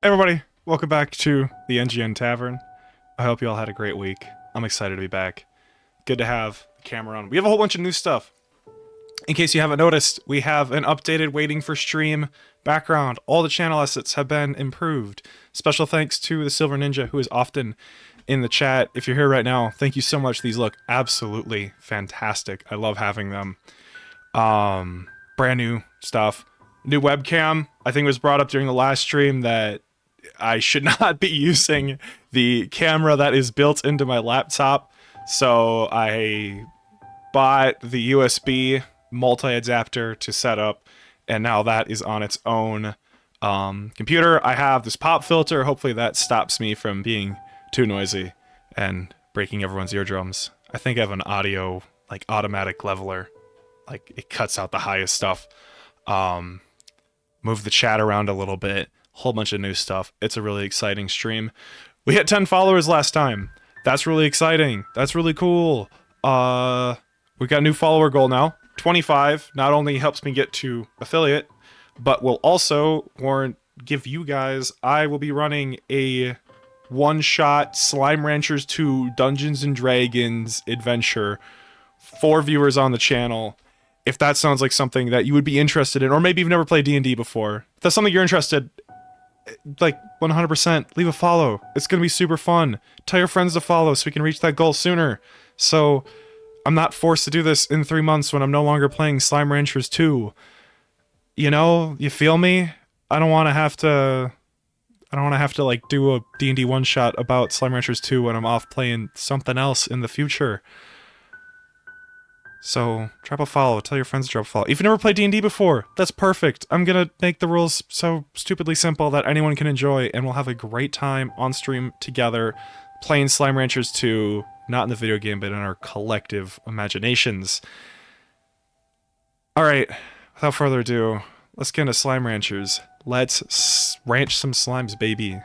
Everybody, welcome back to the NGN Tavern. I hope you all had a great week. I'm excited to be back. Good to have the camera on. We have a whole bunch of new stuff. In case you haven't noticed, we have an updated waiting for stream background. All the channel assets have been improved. Special thanks to the Silver Ninja, who is often in the chat. If you're here right now, thank you so much. These look absolutely fantastic. I love having them. Brand new stuff. New webcam, I think was brought up during the last stream that I should not be using the camera that is built into my laptop. So I bought the USB multi-adapter to set up, and now that is on its own computer. I have this pop filter. Hopefully that stops me from being too noisy and breaking everyone's eardrums. I think I have an audio, like, automatic leveler. Like, it cuts out the highest stuff. Move the chat around a little bit. Whole bunch of new stuff. It's a really exciting stream. We hit 10 followers last time. That's really exciting. That's really cool. We got a new follower goal now. 25. Not only helps me get to affiliate, but will also give you guys, I will be running a one-shot Slime Ranchers 2 Dungeons and Dragons adventure for viewers on the channel. If that sounds like something that you would be interested in, or maybe you've never played D&D before, if that's something you're interested, like 100%, leave a follow. It's going to be super fun. Tell your friends to follow so we can reach that goal sooner. So I'm not forced to do this in 3 months when I'm no longer playing Slime Ranchers 2. You know, you feel me? I don't want to have to like do a D&D one shot about Slime Ranchers 2 when I'm off playing something else in the future. So, drop a follow. Tell your friends to drop a follow. If you've never played D&D before, that's perfect. I'm gonna make the rules so stupidly simple that anyone can enjoy, and we'll have a great time on stream together, playing Slime Ranchers 2, not in the video game, but in our collective imaginations. Alright, without further ado, let's get into Slime Ranchers. Let's ranch some slimes, baby.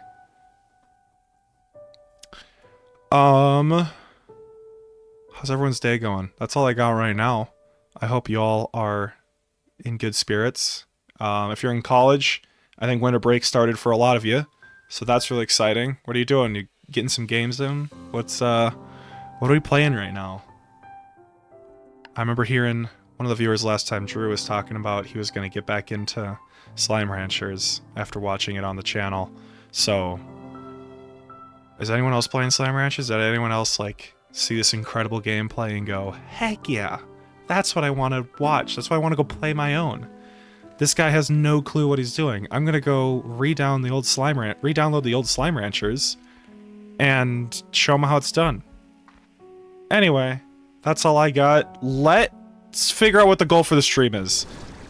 How's everyone's day going? That's all I got right now. I hope you all are in good spirits. If you're in college, I think winter break started for a lot of you, so that's really exciting. What are you doing? You getting some games in? What are we playing right now? I remember hearing one of the viewers last time, Drew, was talking about he was going to get back into Slime Ranchers after watching it on the channel. So, is anyone else playing Slime Ranchers? Did anyone else, like, see this incredible gameplay and go, heck yeah, that's what I want to watch. That's why I want to go play my own. This guy has no clue what he's doing. I'm gonna go re-download the old Slime Ranchers and show him how it's done. Anyway, that's all I got. Let's figure out what the goal for the stream is.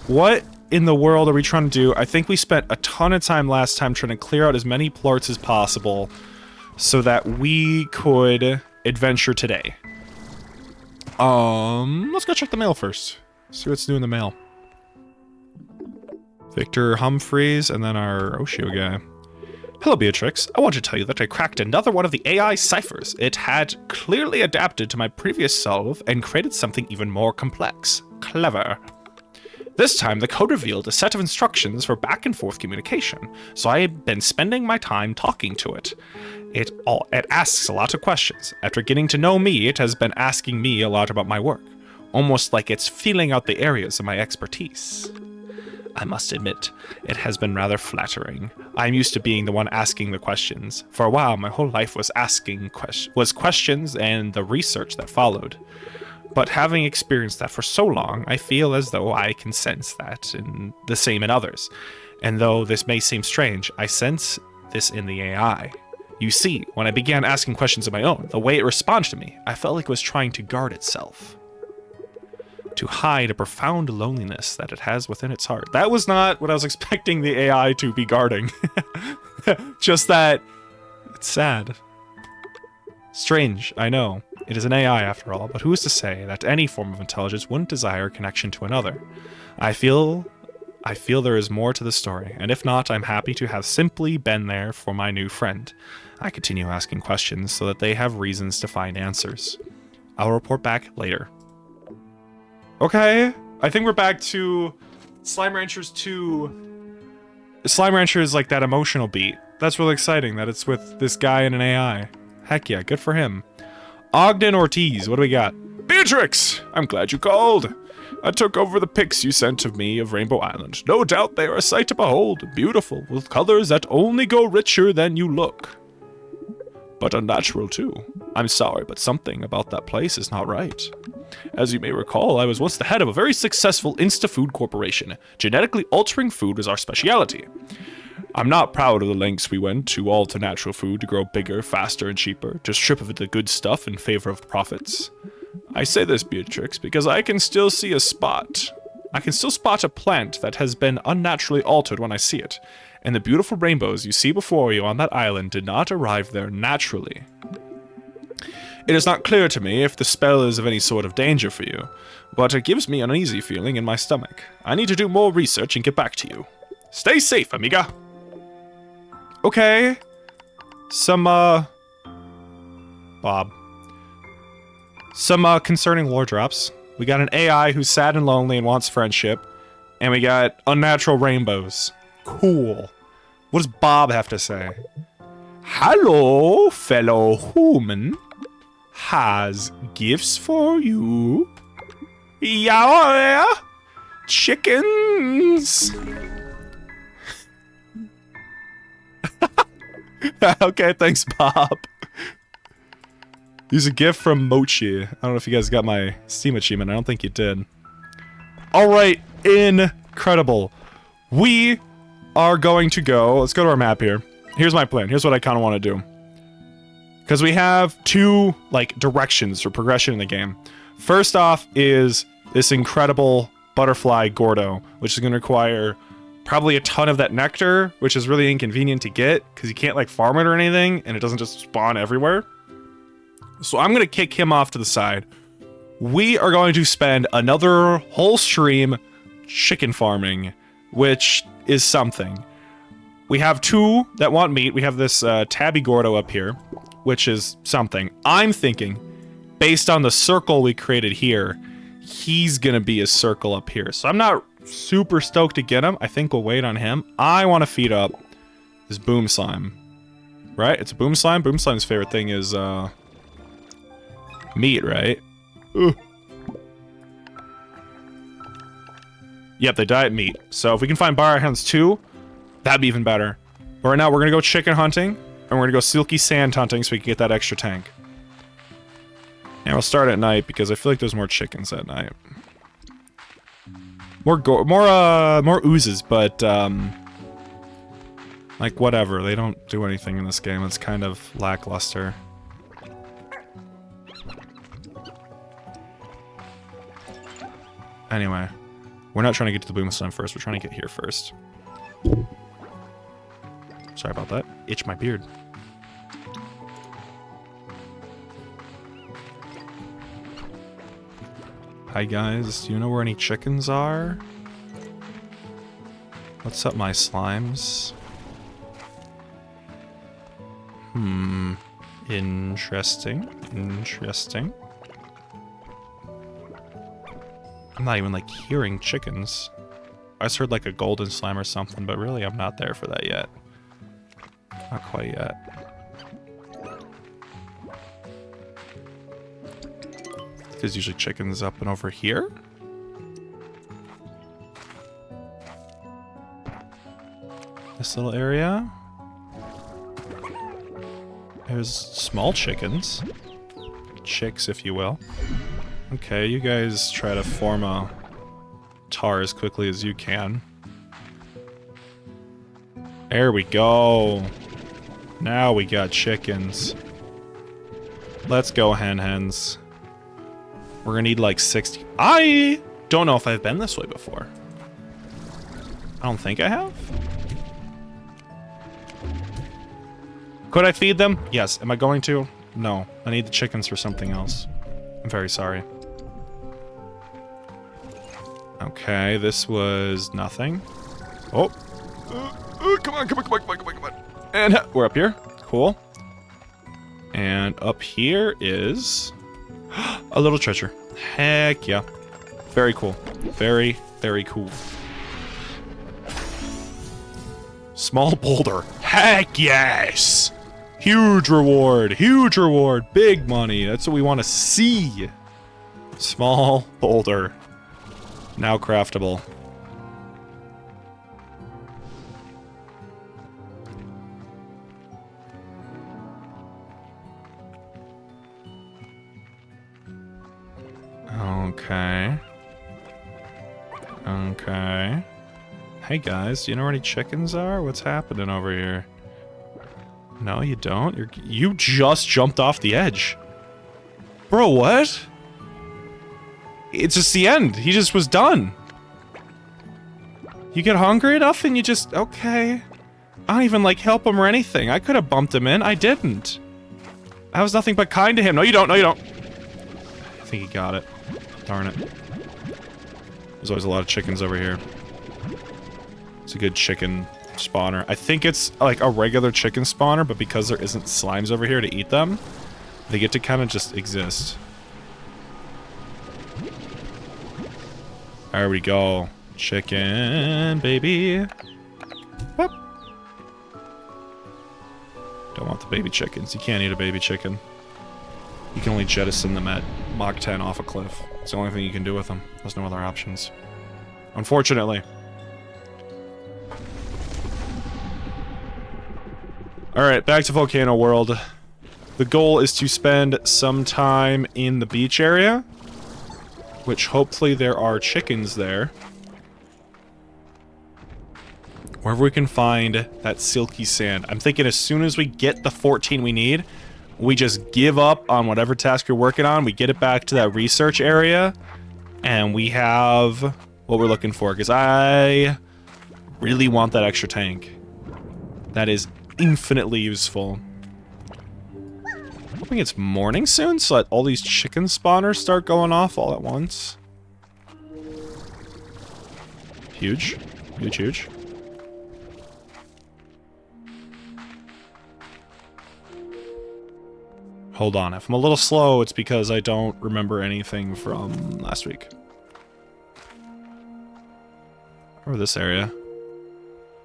What in the world are we trying to do? I think we spent a ton of time last time trying to clear out as many plorts as possible so that we could adventure today. Let's go check the mail first. See what's new in the mail. Victor Humphreys, and then our Oshio guy. Hello, Beatrix. I want to tell you that I cracked another one of the AI ciphers. It had clearly adapted to my previous solve and created something even more complex. Clever. This time, the code revealed a set of instructions for back-and-forth communication, so I've been spending my time talking to it. It asks a lot of questions. After getting to know me, it has been asking me a lot about my work, almost like it's feeling out the areas of my expertise. I must admit, it has been rather flattering. I'm used to being the one asking the questions. For a while, my whole life was questions and the research that followed. But having experienced that for so long, I feel as though I can sense that in the same in others. And though this may seem strange, I sense this in the AI. You see, when I began asking questions of my own, the way it responded to me, I felt like it was trying to guard itself. To hide a profound loneliness that it has within its heart. That was not what I was expecting the AI to be guarding. Just that it's sad. Strange, I know. It is an AI after all, but who is to say that any form of intelligence wouldn't desire connection to another? I feel there is more to the story, and if not, I'm happy to have simply been there for my new friend. I continue asking questions so that they have reasons to find answers. I'll report back later. Okay, I think we're back to Slime Ranchers 2. Slime Rancher is like that emotional beat. That's really exciting that it's with this guy and an AI. Heck yeah, good for him. Ogden Ortiz, what do we got? Beatrix! I'm glad you called. I took over the pics you sent of me of Rainbow Island. No doubt they are a sight to behold. Beautiful, with colors that only go richer than you look. But unnatural too. I'm sorry, but something about that place is not right. As you may recall, I was once the head of a very successful insta-food corporation. Genetically altering food was our specialty. I'm not proud of the lengths we went to alter natural food to grow bigger, faster, and cheaper, to strip of it the good stuff in favor of profits. I say this, Beatrix, because I can still see a spot. I can still spot a plant that has been unnaturally altered when I see it, and the beautiful rainbows you see before you on that island did not arrive there naturally. It is not clear to me if the spell is of any sort of danger for you, but it gives me an uneasy feeling in my stomach. I need to do more research and get back to you. Stay safe, amiga! Okay. Bob. Some, concerning lore drops. We got an AI who's sad and lonely and wants friendship. And we got unnatural rainbows. Cool. What does Bob have to say? Hello, fellow human. Has gifts for you. Yeah, chickens. Okay, thanks, Bob. Use a gift from Mochi. I don't know if you guys got my Steam achievement. I don't think you did. Alright, incredible. We are going to go... Let's go to our map here. Here's my plan. Here's what I kind of want to do. Because we have two, like, directions for progression in the game. First off is this incredible butterfly Gordo, which is going to require probably a ton of that nectar, which is really inconvenient to get, because you can't, like, farm it or anything, and it doesn't just spawn everywhere. So I'm going to kick him off to the side. We are going to spend another whole stream chicken farming, which is something. We have two that want meat. We have this Tabby Gordo up here, which is something. I'm thinking, based on the circle we created here, he's going to be a circle up here. So I'm not super stoked to get him. I think we'll wait on him. I want to feed up this Boom Slime. Right? It's a Boom Slime. Boom Slime's favorite thing is meat, right? Ugh. Yep, they die at meat. So if we can find Bar Hounds too, that'd be even better. But right now, we're going to go chicken hunting, and we're going to go silky sand hunting so we can get that extra tank. And we'll start at night, because I feel like there's more chickens at night. More oozes, but, like, whatever. They don't do anything in this game. It's kind of lackluster. Anyway, we're not trying to get to the Boom Slime first. We're trying to get here first. Sorry about that. Itch my beard. Hi guys, do you know where any chickens are? What's up, my slimes? Interesting. Interesting. I'm not even, like, hearing chickens. I just heard, like, a golden slime or something, but really, I'm not there for that yet. Not quite yet. There's usually chickens up and over here. This little area. There's small chickens. Chicks, if you will. Okay, you guys try to form a tar as quickly as you can. There we go. Now we got chickens. Let's go, hens. We're gonna need like 60. I don't know if I've been this way before. I don't think I have. Could I feed them? Yes. Am I going to? No. I need the chickens for something else. I'm very sorry. Okay, this was nothing. Oh. Come on, come on, come on, come on, come on, come on. And we're up here. Cool. And up here is a little treasure. Heck yeah. Very cool. Very, very cool. Small boulder. Heck yes! Huge reward, big money. That's what we want to see. Small boulder. Now craftable. Okay. Okay. Hey guys, do you know where any chickens are? What's happening over here? No, you don't? You just jumped off the edge. Bro, what? It's just the end. He just was done. You get hungry enough and you just... Okay. I don't even, like, help him or anything. I could have bumped him in. I didn't. I was nothing but kind to him. No, you don't. No, you don't. I think he got it. Darn it. There's always a lot of chickens over here. It's a good chicken spawner. I think it's like a regular chicken spawner, but because there isn't slimes over here to eat them, they get to kind of just exist. There we go. Chicken, baby. Whoop. Don't want the baby chickens. You can't eat a baby chicken. You can only jettison them at Mach 10 off a cliff. It's the only thing you can do with them. There's no other options. Unfortunately. Alright, back to Volcano World. The goal is to spend some time in the beach area, which hopefully there are chickens there. Wherever we can find that silky sand. I'm thinking as soon as we get the 14 we need, we just give up on whatever task you're working on, we get it back to that research area, and we have what we're looking for, because I really want that extra tank. That is infinitely useful. Hoping it's morning soon, so that all these chicken spawners start going off all at once. Huge. Huge, huge. Hold on, if I'm a little slow, it's because I don't remember anything from last week. Or this area.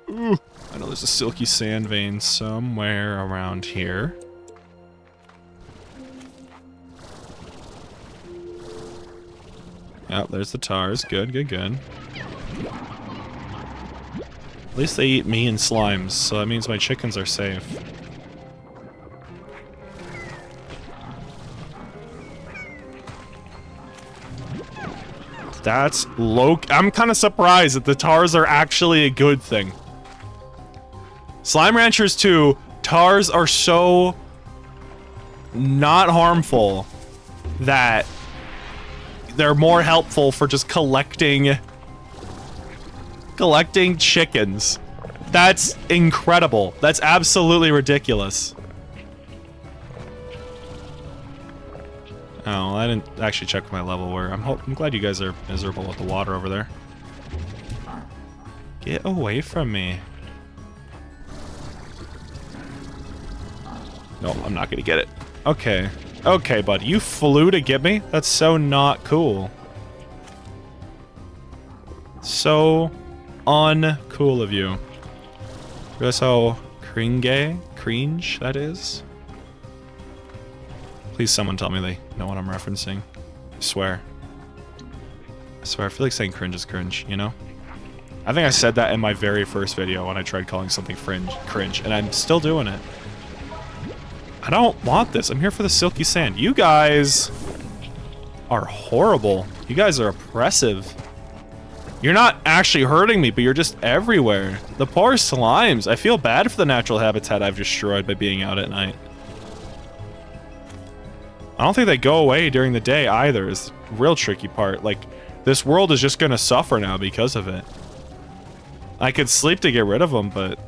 Ooh, I know there's a silky sand vein somewhere around here. Yep, there's the tars. Good, good, good. At least they eat me and slimes, so that means my chickens are safe. That's low. I'm kind of surprised that the tars are actually a good thing. Slime Ranchers 2, tars are so not harmful that they're more helpful for just collecting chickens. That's incredible. That's absolutely ridiculous. Oh, I didn't actually check my level where I'm glad you guys are miserable with the water over there. Get away from me. No, I'm not gonna get it. Okay. Okay, bud. You flew to get me? That's so not cool. So uncool of you. Realize how cringe that is? Please someone tell me they know what I'm referencing. I swear. I swear, I feel like saying cringe is cringe, you know? I think I said that in my very first video when I tried calling something cringe, and I'm still doing it. I don't want this. I'm here for the silky sand. You guys are horrible. You guys are oppressive. You're not actually hurting me, but you're just everywhere. The poor slimes. I feel bad for the natural habitat I've destroyed by being out at night. I don't think they go away during the day either, is the real tricky part. Like, this world is just gonna suffer now because of it. I could sleep to get rid of them, but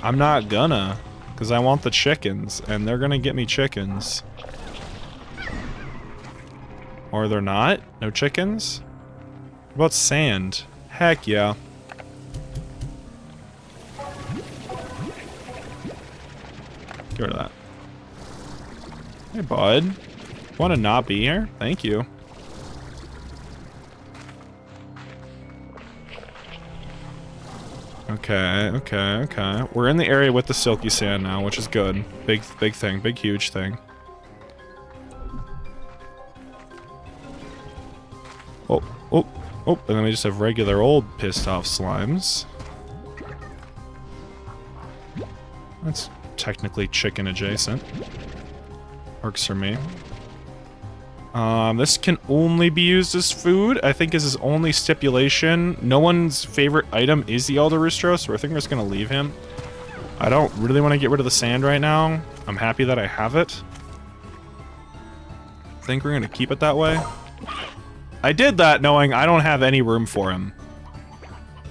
I'm not gonna. Because I want the chickens, and they're gonna get me chickens. Or they're not? No chickens? What about sand? Heck yeah. Get rid of that. Hey, bud. Want to not be here? Thank you. Okay. We're in the area with the silky sand now, which is good. Big thing. Big, huge thing. Oh. And then we just have regular old pissed off slimes. That's technically chicken adjacent. Works for me. This can only be used as food, I think is his only stipulation. No one's favorite item is the Elder Roostro, so I think we're just gonna leave him. I don't really want to get rid of the sand right now. I'm happy that I have it. I think we're gonna keep it that way. I did that knowing I don't have any room for him.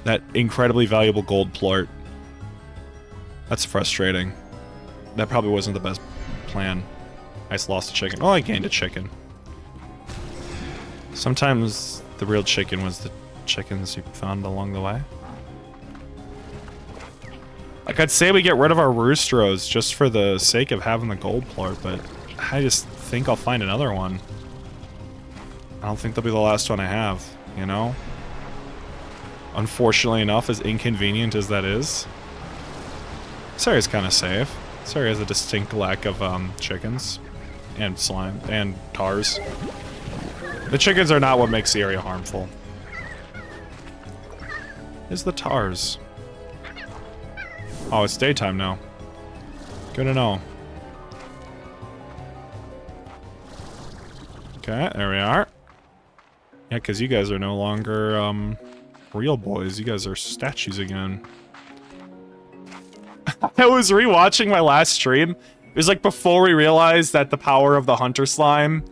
That incredibly valuable gold plort. That's frustrating. That probably wasn't the best plan. I just lost a chicken. Oh, I gained a chicken. Sometimes the real chicken was the chickens you found along the way. Like, I'd say we get rid of our roostros just for the sake of having the gold plort, but I just think I'll find another one. I don't think they'll be the last one I have, you know? Unfortunately enough, as inconvenient as that is, this area's kind of safe. This area has a distinct lack of chickens and slime and tars. The chickens are not what makes the area harmful. It's the tars. Oh, it's daytime now. Good to know. Okay, there we are. Yeah, because you guys are no longer, real boys. You guys are statues again. I was rewatching my last stream. It was like before we realized that the power of the hunter slime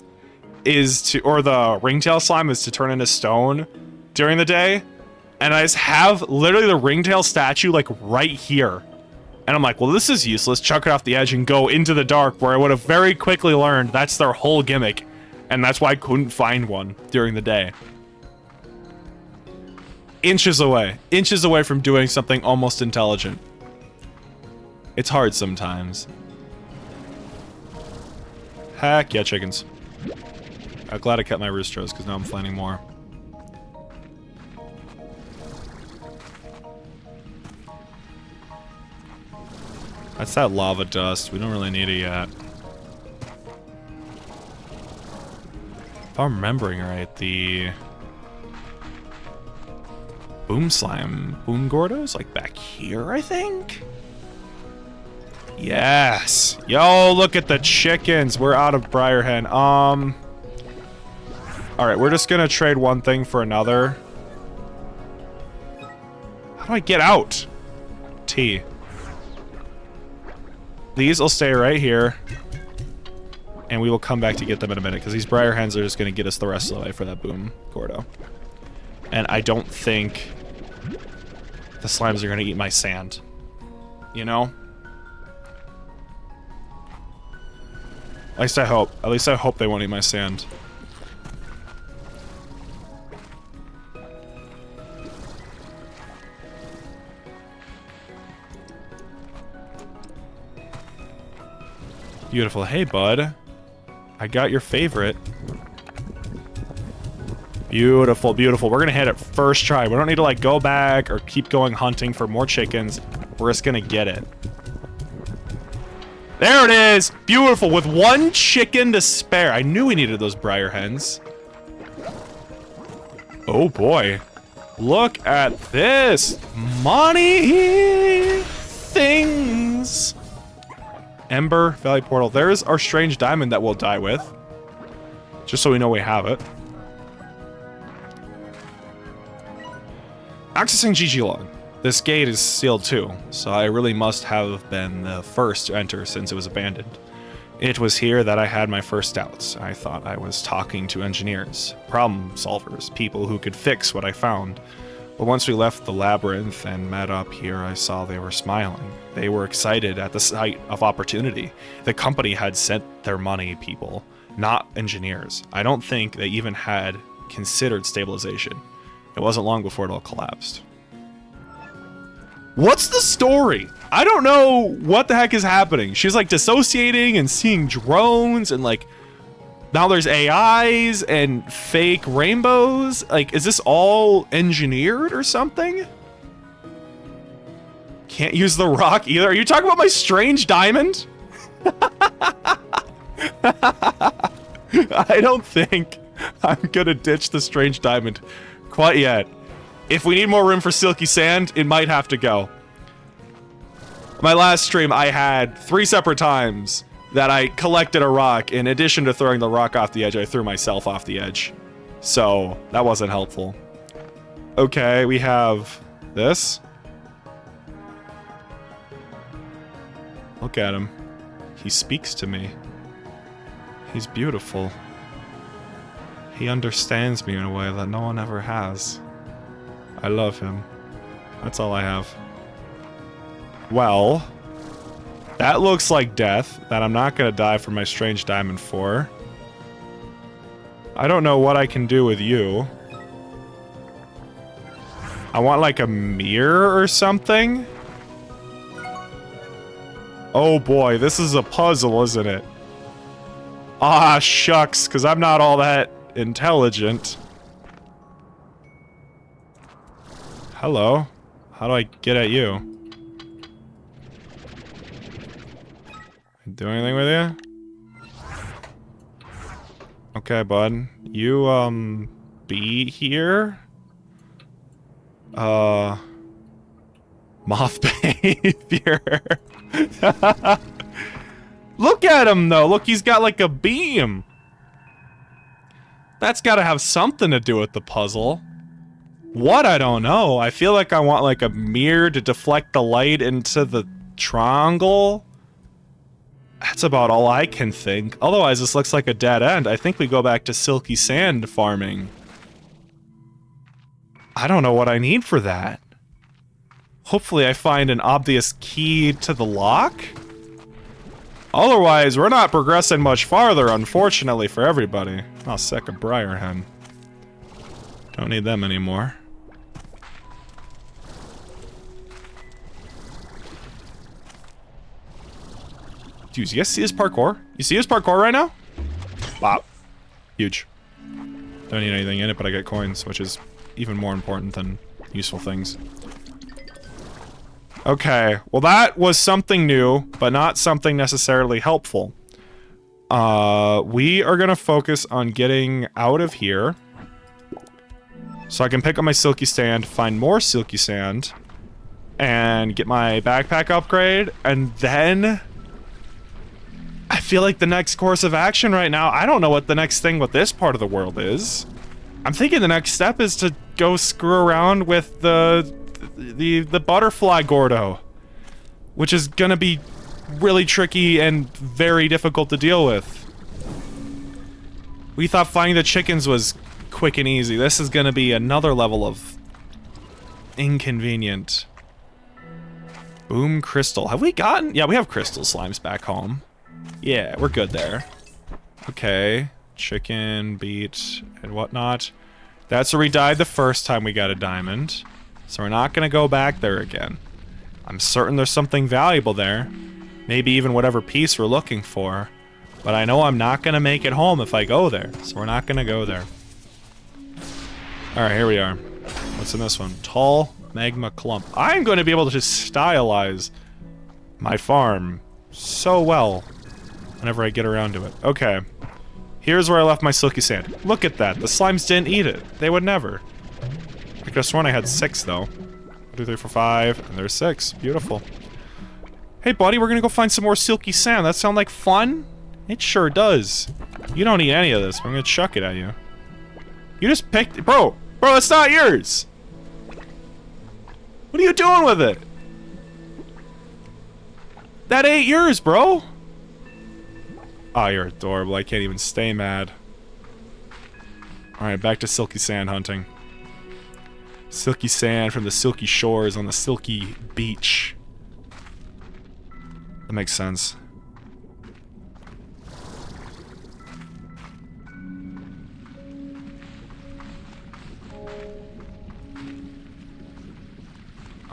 is to, or the ringtail slime is to turn into stone during the day. And I just have literally the ringtail statue like right here. And I'm like, well, this is useless. Chuck it off the edge and go into the dark, where I would have very quickly learned that's their whole gimmick. And that's why I couldn't find one during the day. Inches away from doing something almost intelligent. It's hard sometimes. Heck yeah, chickens. I'm glad I kept my roostros, because now I'm finding more. That's that lava dust. We don't really need it yet. If I'm remembering right, the boom slime, boom gordos, like back here, I think? Yes! Yo, look at the chickens! We're out of Briarhen. Alright, we're just gonna trade one thing for another. How do I get out? T. These will stay right here. And we will come back to get them in a minute, because these briar hens are just going to get us the rest of the way for that boom gordo. And I don't think the slimes are going to eat my sand. You know? At least I hope. At least I hope they won't eat my sand. Beautiful. Hey, bud. I got your favorite. Beautiful, beautiful. We're gonna hit it first try. We don't need to, like, go back or keep going hunting for more chickens. We're just gonna get it. There it is! Beautiful, with one chicken to spare. I knew we needed those briar hens. Oh, boy. Look at this! Money! Things! Ember, Valley Portal. There's our strange diamond that we'll die with. Just so we know we have it. Accessing GG log. This gate is sealed too, so I really must have been the first to enter since it was abandoned. It was here that I had my first doubts. I thought I was talking to engineers, problem solvers, people who could fix what I found. But once we left the labyrinth and met up here, I saw they were smiling. They were excited at the sight of opportunity. The company had sent their money people, not engineers. I don't think they even had considered stabilization. It wasn't long before it all collapsed. What's the story? I don't know what the heck is happening. She's like dissociating and seeing drones and like now there's AIs and fake rainbows. Like, is this all engineered or something? Can't use the rock either. Are you talking about my strange diamond? I don't think I'm gonna ditch the strange diamond quite yet. If we need more room for silky sand, it might have to go. My last stream, I had 3 separate times that I collected a rock. In addition to throwing the rock off the edge, I threw myself off the edge. So, that wasn't helpful. Okay, we have this. Look at him. He speaks to me. He's beautiful. He understands me in a way that no one ever has. I love him. That's all I have. Well, that looks like death that I'm not gonna die for my strange diamond for. I don't know what I can do with you. I want like a mirror or something? Oh boy, this is a puzzle, isn't it? Ah, shucks, because I'm not all that intelligent. Hello. How do I get at you? Do anything with you? Okay, bud. You, be here? Moth behavior. Look at him, though. Look, he's got like a beam. That's gotta have something to do with the puzzle. What? I don't know. I feel like I want like a mirror to deflect the light into the triangle. That's about all I can think. Otherwise, this looks like a dead end. I think we go back to silky sand farming. I don't know what I need for that. Hopefully I find an obvious key to the lock? Otherwise, we're not progressing much farther, unfortunately for everybody. Oh, sick, a briar hen. Don't need them anymore. Dude, you guys see his parkour? You see his parkour right now? Wow. Huge. Don't need anything in it, but I get coins, which is even more important than useful things. Okay, well that was something new, but not something necessarily helpful. We are gonna focus on getting out of here. So I can pick up my silky sand, find more silky sand, and get my backpack upgrade, and then... I feel like the next course of action right now, I don't know what the next thing with this part of the world is. I'm thinking the next step is to go screw around with the butterfly Gordo, which is gonna be really tricky and very difficult to deal with. We thought finding the chickens was quick and easy. This is gonna be another level of inconvenient. Boom crystal. Have we gotten? Yeah, we have crystal slimes back home. Yeah, we're good there. Okay. Chicken, beet, and whatnot. That's where we died the first time we got a diamond. So we're not gonna go back there again. I'm certain there's something valuable there. Maybe even whatever piece we're looking for. But I know I'm not gonna make it home if I go there. So we're not gonna go there. Alright, here we are. What's in this one? Tall magma clump. I'm going to be able to stylize my farm so well whenever I get around to it. Okay. Here's where I left my silky sand. Look at that. The slimes didn't eat it. They would never. I could have sworn I had 6, though. 1, 2, 3, 4, 5. And there's 6. Beautiful. Hey, buddy, we're gonna go find some more silky sand. That sound like fun? It sure does. You don't need any of this. I'm gonna chuck it at you. You just picked... Bro! Bro, it's not yours! What are you doing with it? That ain't yours, bro! Oh, you're adorable. I can't even stay mad. Alright, back to silky sand hunting. Silky sand from the silky shores on the silky beach. That makes sense.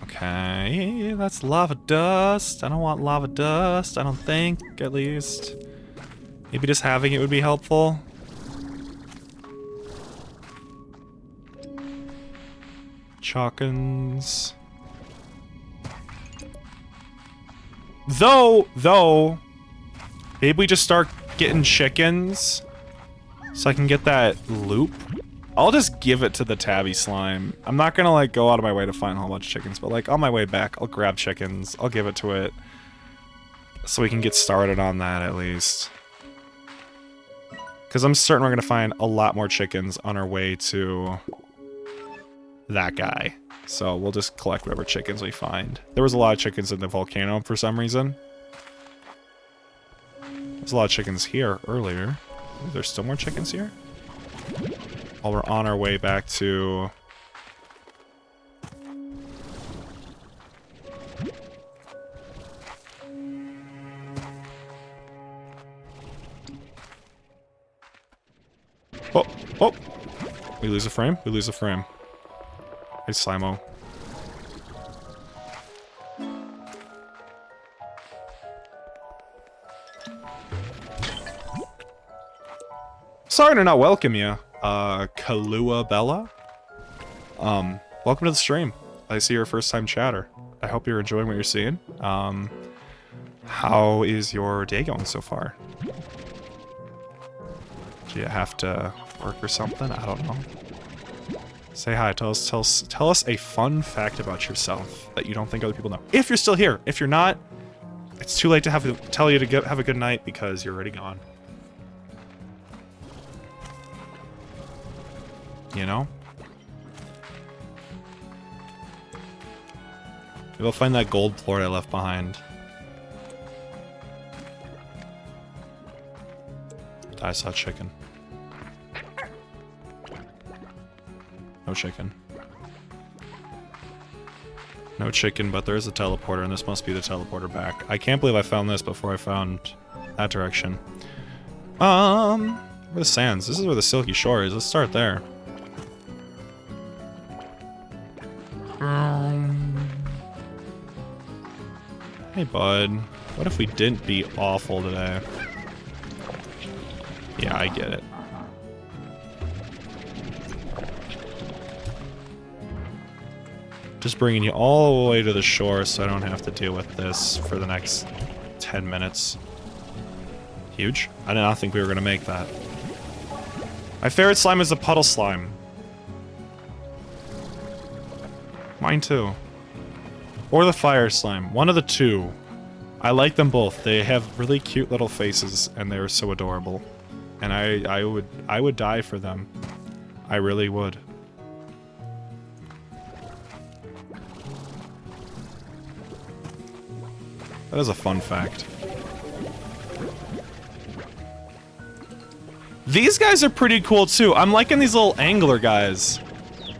Okay, that's lava dust. I don't want lava dust, I don't think, at least. Maybe just having it would be helpful. Chalkins. Though, maybe we just start getting chickens so I can get that loop. I'll just give it to the tabby slime. I'm not gonna like go out of my way to find a whole bunch of chickens, but like on my way back, I'll grab chickens. I'll give it to it so we can get started on that at least. Because I'm certain we're gonna find a lot more chickens on our way to that guy. So we'll just collect whatever chickens we find. There was a lot of chickens in the volcano for some reason. There's a lot of chickens here earlier. There's still more chickens here? While we're on our way back to... Oh, oh! We lose a frame? We lose a frame. Hey, Slimo. Sorry to not welcome you, Kalua Bella. Welcome to the stream. I see you're a first-time chatter. I hope you're enjoying what you're seeing. How is your day going so far? Do you have to work or something? I don't know. Say hi. Tell us a fun fact about yourself that you don't think other people know. If you're still here. If you're not, it's too late to tell you to have a good night because you're already gone. You know? Maybe I'll find that gold plort I left behind. I saw chicken. No chicken. No chicken, but there is a teleporter, and this must be the teleporter back. I can't believe I found this before I found that direction. Where the sands? This is where the Silky Shore is. Let's start there. Hey, bud. What if we didn't be awful today? Yeah, I get it. Just bringing you all the way to the shore so I don't have to deal with this for the next 10 minutes. Huge. I did not think we were going to make that. My favorite slime is the puddle slime. Mine too. Or the fire slime. One of the two. I like them both. They have really cute little faces and they're so adorable. And I would die for them. I really would. That is a fun fact. These guys are pretty cool too. I'm liking these little angler guys.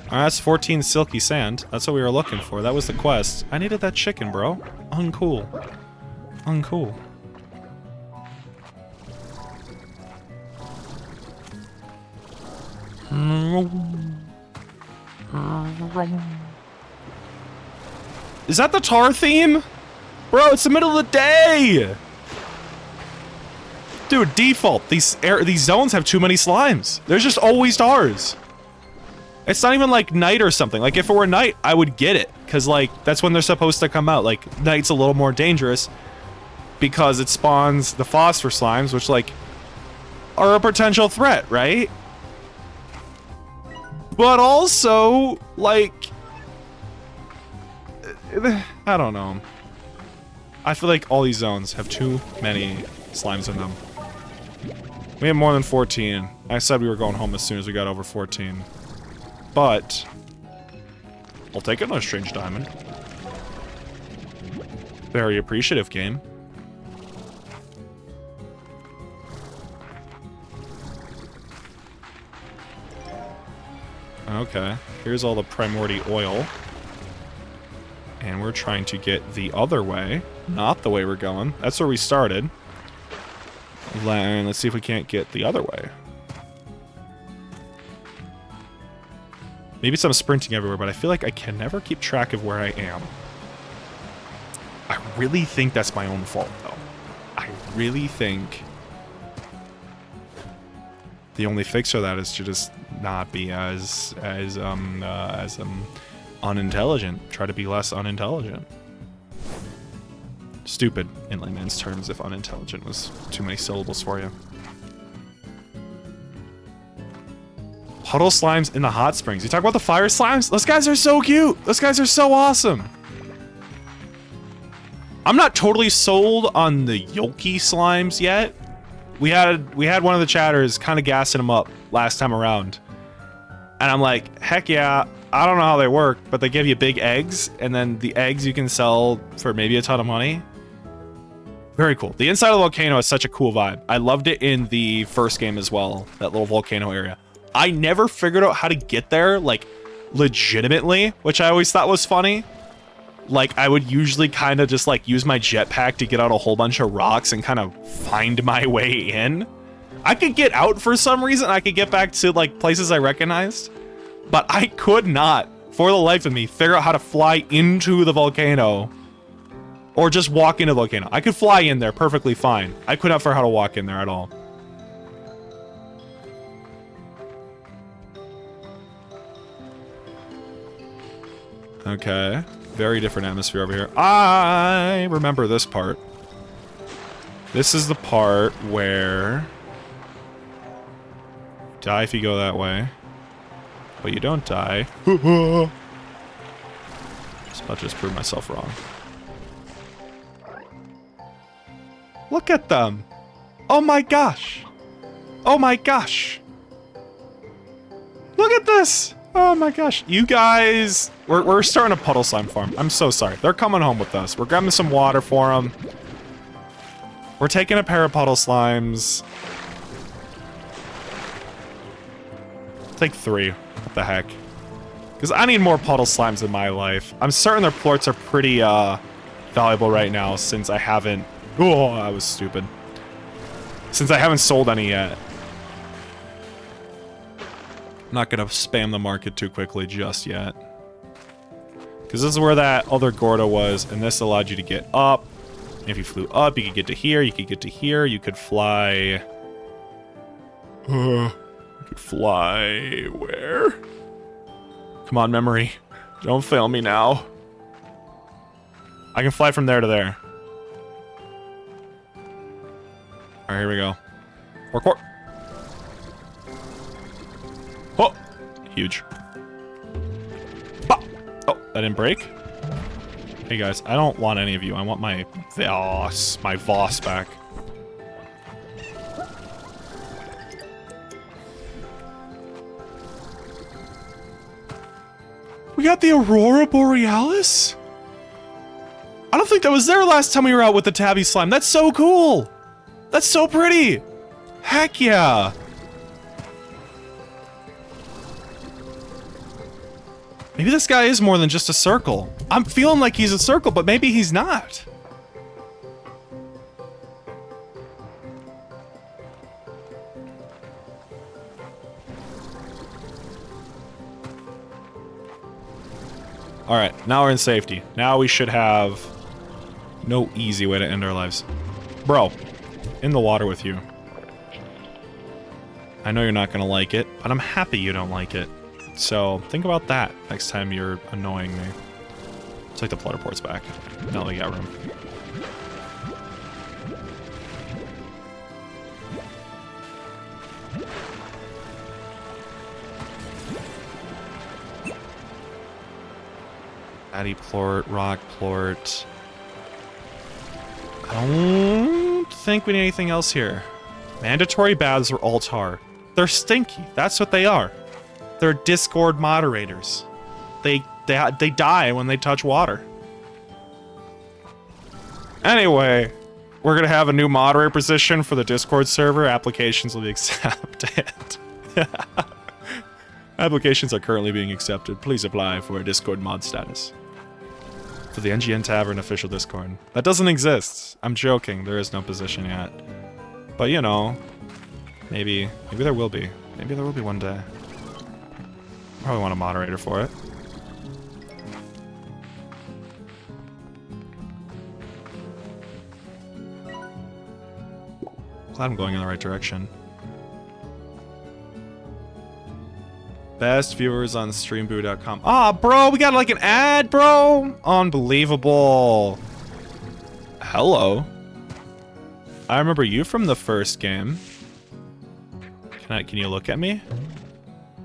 Alright, that's 14 silky sand. That's what we were looking for. That was the quest. I needed that chicken, bro. Uncool. Uncool. Is that the tar theme? Bro, it's the middle of the day! Dude, default. These zones have too many slimes. There's just always tars. It's not even like night or something. Like, if it were night, I would get it. Because, like, that's when they're supposed to come out. Like, night's a little more dangerous. Because it spawns the phosphor slimes, which, like, are a potential threat, right? But also, like... I don't know. I feel like all these zones have too many slimes in them. We have more than 14. I said we were going home as soon as we got over 14. But... I'll take another strange diamond. Very appreciative, game. Okay. Here's all the primordial oil. And we're trying to get the other way. Not the way we're going. That's where we started. Let's see if we can't get the other way. Maybe I'm sprinting everywhere, but I feel like I can never keep track of where I am. I really think that's my own fault, though. I really think the only fix for that is to just not be as unintelligent. Try to be less unintelligent. Stupid in layman's terms if unintelligent was too many syllables for you. Puddle slimes in the hot springs. You talk about the fire slimes? Those guys are so cute. Those guys are so awesome. I'm not totally sold on the Yoki slimes yet. We had one of the chatters kind of gassing them up last time around. And I'm like, heck yeah, I don't know how they work, but they give you big eggs, and then the eggs you can sell for maybe a ton of money. Very cool. The inside of the volcano is such a cool vibe. I loved it in the first game as well, that little volcano area. I never figured out how to get there, like, legitimately, which I always thought was funny. Like, I would usually kind of just, like, use my jetpack to get out a whole bunch of rocks and kind of find my way in. I could get out for some reason. I could get back to, like, places I recognized. But I could not, for the life of me, figure out how to fly into the volcano. Or just walk into the volcano. I could fly in there perfectly fine. I could not figure out how to walk in there at all. Okay. Very different atmosphere over here. I remember this part. This is the part where... die if you go that way. But you don't die. Just about to just prove myself wrong. Look at them. Oh my gosh. Oh my gosh. Look at this. Oh my gosh. You guys... We're starting a puddle slime farm. I'm so sorry. They're coming home with us. We're grabbing some water for them. We're taking a pair of puddle slimes. Take 3. What the heck? Because I need more puddle slimes in my life. I'm certain their plorts are pretty valuable right now since I haven't... Oh, I was stupid. Since I haven't sold any yet. I'm not going to spam the market too quickly just yet. Because this is where that other Gordo was, and this allowed you to get up. And if you flew up, you could get to here, you could get to here, you could fly... you could fly... where? Come on, memory. Don't fail me now. I can fly from there to there. Alright, here we go. Parkour. Oh! Huge. Bah! Oh, that didn't break? Hey guys, I don't want any of you. I want my Voss. My Voss back. We got the Aurora Borealis? I don't think that was there last time we were out with the Tabby Slime. That's so cool! That's so pretty! Heck yeah! Maybe this guy is more than just a circle. I'm feeling like he's a circle, but maybe he's not. Alright, now we're in safety. Now we should have no easy way to end our lives. Bro, in the water with you. I know you're not gonna like it, but I'm happy you don't like it. So, think about that next time you're annoying me. Take the flutter ports back. Now we got room. Addy plort, rock plort. I don't think we need anything else here. Mandatory baths are all tar. They're stinky. That's what they are. They're Discord moderators. They die when they touch water. Anyway, we're gonna have a new moderator position for the Discord server. Applications will be accepted. Applications are currently being accepted. Please apply for a Discord mod status. For the NGN Tavern official Discord. That doesn't exist. I'm joking. There is no position yet. But you know, maybe there will be. Maybe there will be one day. Probably want a moderator for it. Glad I'm going in the right direction. Best viewers on streamboo.com. Ah, bro, we got like an ad, bro. Unbelievable. hello. I remember you from the first game. Can you look at me?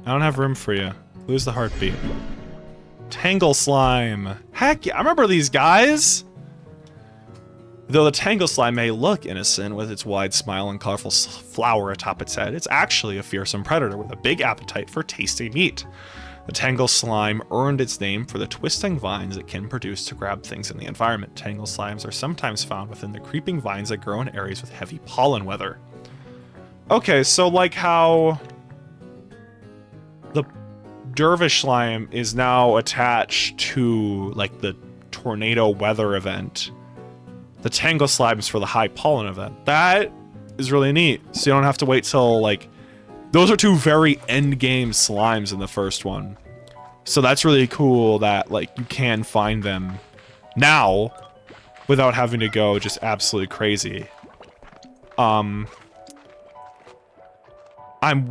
I don't have room for you. Lose the heartbeat. Tangle slime. Heck yeah, I remember these guys. Though the Tangle slime may look innocent with its wide smile and colorful flower atop its head, it's actually a fearsome predator with a big appetite for tasty meat. The Tangle slime earned its name for the twisting vines it can produce to grab things in the environment. Tangle slimes are sometimes found within the creeping vines that grow in areas with heavy pollen weather. Okay, so like how the Dervish slime is now attached to like the tornado weather event. The Tangle slime is for the high pollen event. That is really neat. So you don't have to wait till like, those are two very end game slimes in the first one. So that's really cool that like you can find them now without having to go just absolutely crazy. I'm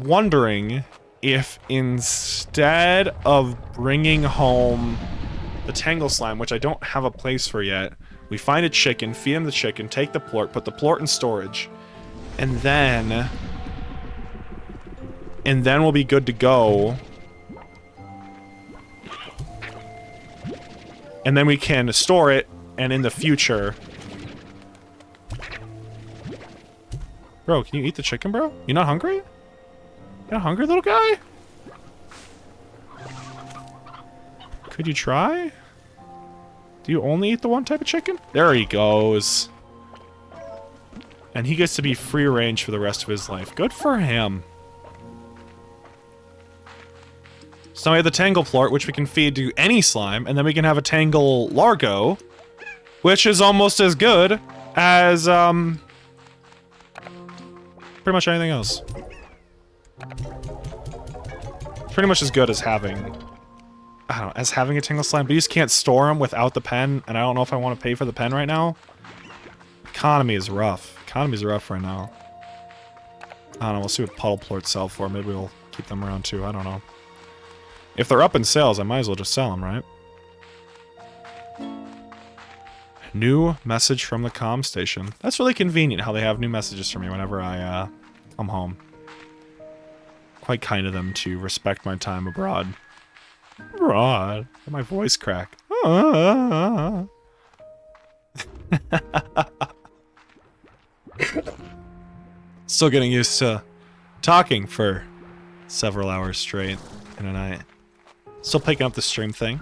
wondering if instead of bringing home the Tangle slime, which I don't have a place for yet, we find a chicken, feed him the chicken, take the plort, put the plort in storage, and then we'll be good to go. And then we can store it, and in the future... Bro, can you eat the chicken, bro? You not hungry? You not hungry, little guy? Could you try? Do you only eat the one type of chicken? There he goes. And he gets to be free range for the rest of his life. Good for him. So now we have the Tangle plort, which we can feed to any slime, and then we can have a Tangle Largo, which is almost as good as, pretty much anything else. Pretty much as good as having... I don't know, as having a Tangle slime, but you just can't store them without the pen, and I don't know if I want to pay for the pen right now. Economy is rough. Economy's rough right now. I don't know, we'll see what puddle plorts sell for. Maybe we'll keep them around too, I don't know. If they're up in sales, I might as well just sell them, right? New message from the comm station. That's really convenient how they have new messages for me whenever I come home. Quite kind of them to respect my time abroad. Abroad. My voice crack. Still getting used to talking for several hours straight in a night. Still picking up the stream thing.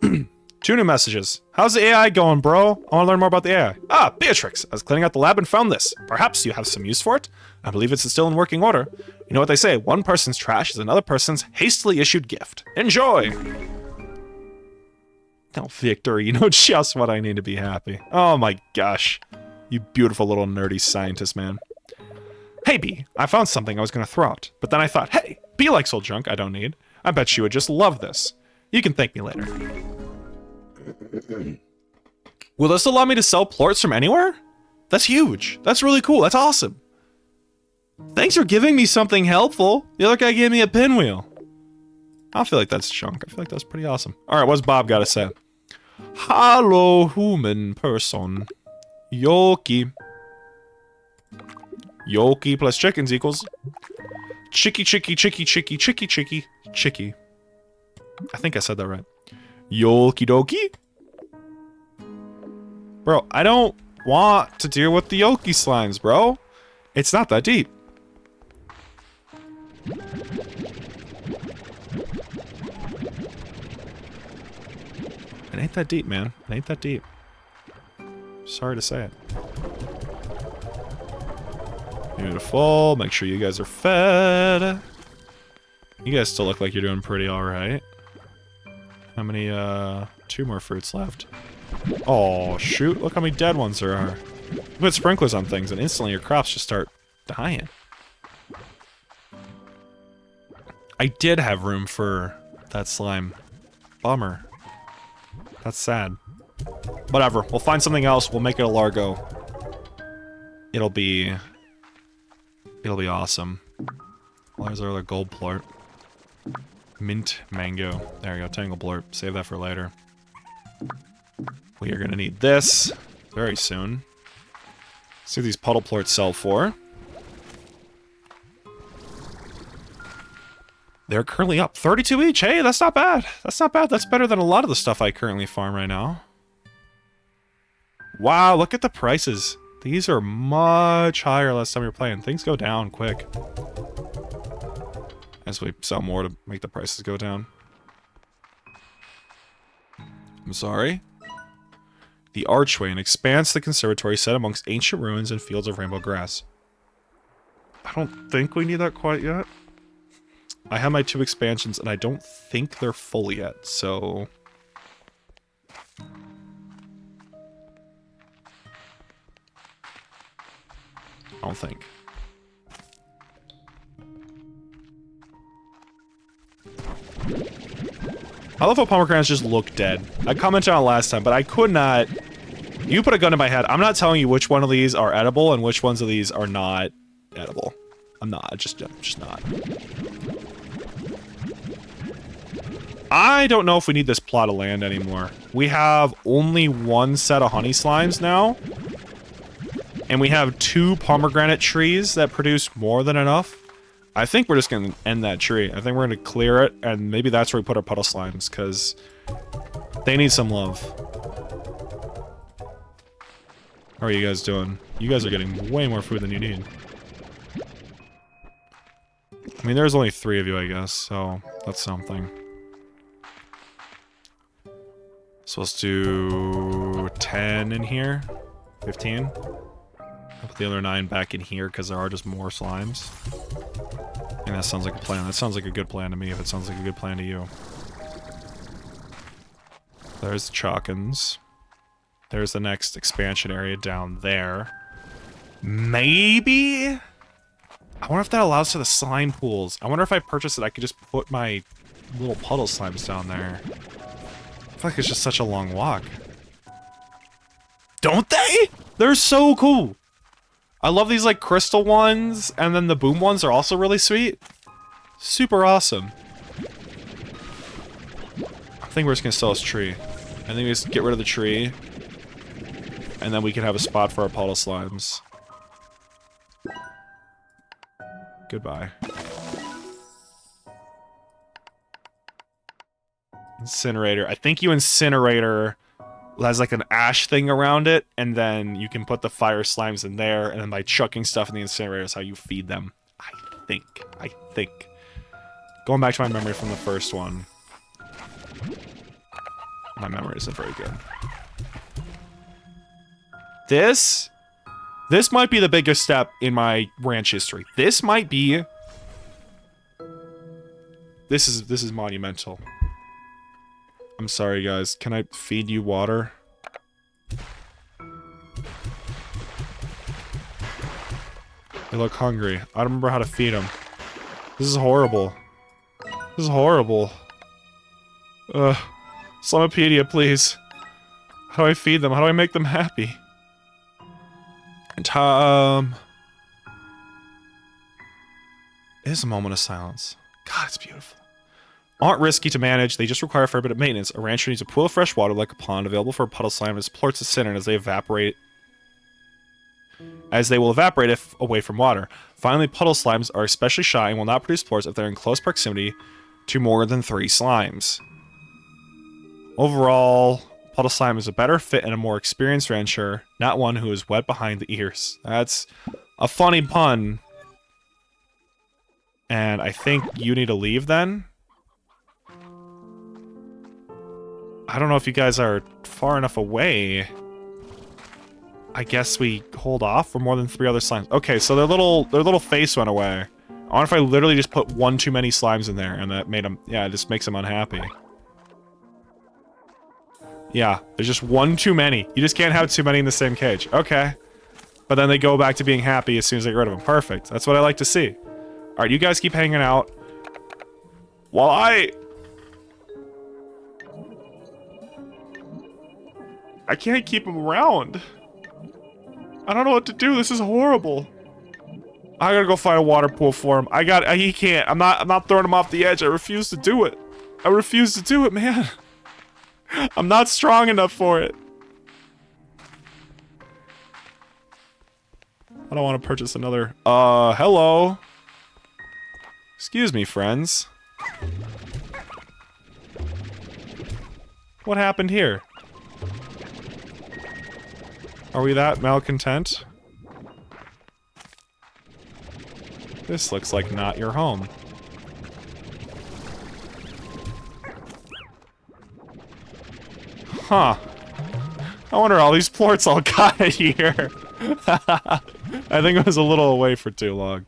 2 new messages. How's the AI going, bro? I want to learn more about the AI. Ah, Beatrix. I was cleaning out the lab and found this. Perhaps you have some use for it? I believe it's still in working order. You know what they say, one person's trash is another person's hastily issued gift. Enjoy! No, Victor, you know just what I need to be happy. Oh my gosh. You beautiful little nerdy scientist, man. Hey, B, I found something I was going to throw out, but then I thought, hey, B likes old junk I don't need. I bet she would just love this. You can thank me later. Will this allow me to sell plorts from anywhere? That's huge. That's really cool. That's awesome. Thanks for giving me something helpful. The other guy gave me a pinwheel. I don't feel like that's junk. I feel like that's pretty awesome. Alright, what's Bob got to say? Hello, human person. Yoki. Yoki plus chickens equals... Chicky, chicky, chicky, chicky, chicky, chicky, chicky. I think I said that right. Yoki dokie? Bro, I don't want to deal with the Yoki slimes, bro. It's not that deep. It ain't that deep, man. It ain't that deep. Sorry to say it. Beautiful. Make sure you guys are fed. You guys still look like you're doing pretty alright. How many, 2 more fruits left. Oh, shoot. Look how many dead ones there are. You put sprinklers on things and instantly your crops just start dying. I did have room for that slime. Bummer. That's sad. Whatever. We'll find something else. We'll make it a Largo. It'll be awesome. Where's our other gold plort? Mint mango. There we go. Tangle plort. Save that for later. We are going to need this very soon. See what these puddle plorts sell for. They're currently up 32 each. Hey, that's not bad. That's not bad. That's better than a lot of the stuff I currently farm right now. Wow, look at the prices. These are much higher last time we were playing. Things go down quick. As we sell more to make the prices go down. I'm sorry. The Archway, an expanse the conservatory set amongst ancient ruins and fields of rainbow grass. I don't think we need that quite yet. I have my 2 expansions, and I don't think they're full yet, so... I don't think. I love how pomegranates just look dead. I commented on it last time, but I could not... You put a gun in my head. I'm not telling you which one of these are edible and which ones of these are not edible. I'm not. Just not. I don't know if we need this plot of land anymore. We have only 1 set of honey slimes now. And we have 2 pomegranate trees that produce more than enough. I think we're just going to end that tree. I think we're going to clear it, and maybe that's where we put our puddle slimes, because they need some love. How are you guys doing? You guys are getting way more food than you need. I mean, there's only 3 of you, I guess, so that's something. So let's do 10 in here. 15. I'll put the other 9 back in here because there are just more slimes. And that sounds like a plan. That sounds like a good plan to me if it sounds like a good plan to you. There's the Chalkins. There's the next expansion area down there. Maybe? I wonder if that allows for the slime pools. I wonder if I purchase it, I could just put my little puddle slimes down there. I feel like it's just such a long walk. Don't they? They're so cool. I love these, like, crystal ones, and then the boom ones are also really sweet. Super awesome. I think we're just gonna sell this tree. I think we just get rid of the tree. And then we can have a spot for our puddle slimes. Goodbye. Incinerator. I think you incinerator has like an ash thing around it, and then you can put the fire slimes in there, and then by chucking stuff in the incinerator is how you feed them. I think. Going back to my memory from the first one. My memory isn't very good. This might be the biggest step in my ranch history. This might be... This is monumental. I'm sorry, guys. Can I feed you water? They look hungry. I don't remember how to feed them. This is horrible. This is horrible. Slimepedia, please. How do I feed them? How do I make them happy? It is a moment of silence. God, it's beautiful. Aren't risky to manage, they just require a fair bit of maintenance. A rancher needs a pool of fresh water like a pond available for a puddle slime and plorts to sit in as they evaporate. As they will evaporate if away from water. Finally, puddle slimes are especially shy and will not produce plorts if they're in close proximity to more than 3 slimes. Overall, puddle slime is a better fit and a more experienced rancher, not one who is wet behind the ears. That's a funny pun. And I think you need to leave then. I don't know if you guys are far enough away. I guess we hold off for more than 3 other slimes. Okay, so their little face went away. I wonder if I literally just put 1 too many slimes in there and that made them, yeah, it just makes them unhappy. Yeah, there's just 1 too many. You just can't have too many in the same cage. Okay. But then they go back to being happy as soon as they get rid of them. Perfect. That's what I like to see. Alright, you guys keep hanging out. While I can't keep him around. I don't know what to do. This is horrible. I gotta go find a water pool for him. He can't. I'm not throwing him off the edge. I refuse to do it. I refuse to do it, man. I'm not strong enough for it. I don't want to purchase another. Hello. Excuse me, friends. What happened here? Are we that malcontent? This looks like not your home. Huh. I wonder all these plorts all got here. I think it was a little away for too long.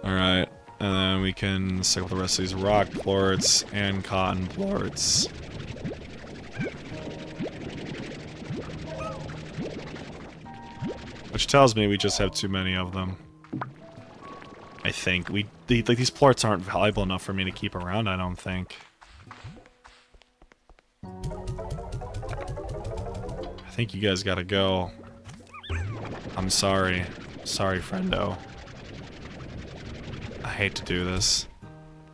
Alright, and then we can cycle the rest of these rock plorts and cotton plorts. Which tells me we just have too many of them. I think. Like, these plorts aren't valuable enough for me to keep around, I don't think. I think you guys gotta go. I'm sorry. Sorry, friendo. I hate to do this.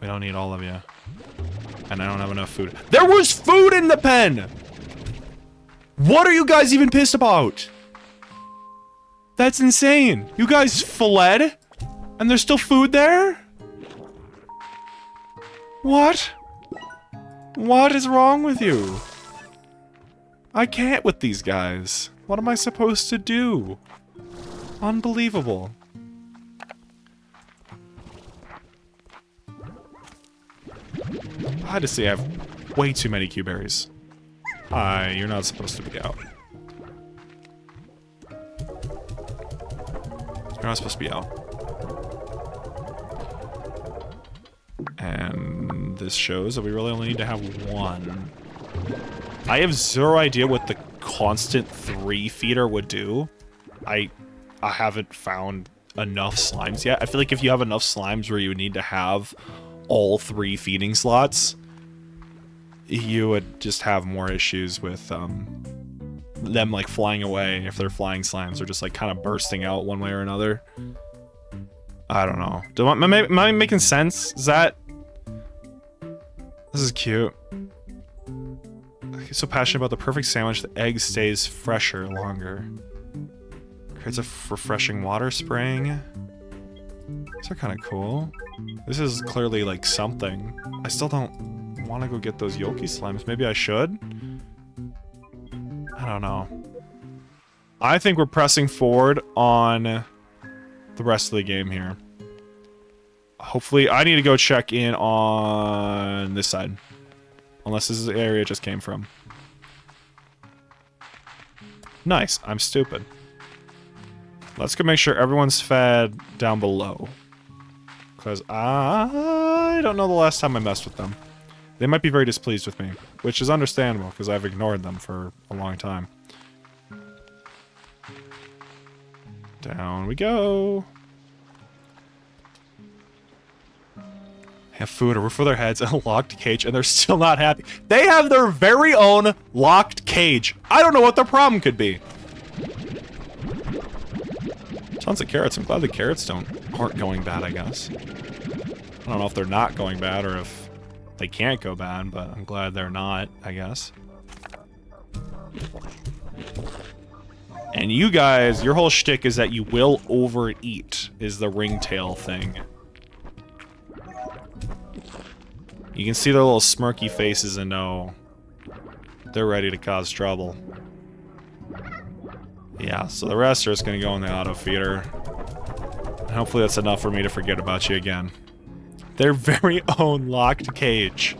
We don't need all of you. And I don't have enough food. There was food in the pen! What are you guys even pissed about? That's insane. You guys fled? And there's still food there? What? What is wrong with you? I can't with these guys. What am I supposed to do? Unbelievable. I had to say I have way too many Q-berries. Hi, you're not supposed to be out. You're not supposed to be out. And this shows that we really only need to have one. I have zero idea what the constant 3 feeder would do. I haven't found enough slimes yet. I feel like if you have enough slimes where you need to have all 3 feeding slots, you would just have more issues with them like flying away if they're flying slimes, or just like kind of bursting out one way or another. I don't know. Am I making sense? Is that... This is cute. I'm so passionate about the perfect sandwich. The egg stays fresher longer. Creates a refreshing water spraying. These are kind of cool. This is clearly like something. I still don't want to go get those Yoki slimes. Maybe I should? I don't know. I think we're pressing forward on the rest of the game here. Hopefully, I need to go check in on this side. Unless this is the area it just came from. Nice, I'm stupid. Let's go make sure everyone's fed down below. Because I don't know the last time I messed with them. They might be very displeased with me, which is understandable because I've ignored them for a long time. Down we go. Have food, a roof over their heads, and a locked cage, and they're still not happy. They have their very own locked cage. I don't know what their problem could be. Tons of carrots. I'm glad the carrots aren't going bad, I guess. I don't know if they're not going bad or if they can't go bad, but I'm glad they're not, I guess. And you guys, your whole shtick is that you will overeat, is the ringtail thing. You can see their little smirky faces and know they're ready to cause trouble. Yeah, so the rest are just gonna go in the auto feeder. And hopefully that's enough for me to forget about you again. Their very own locked cage.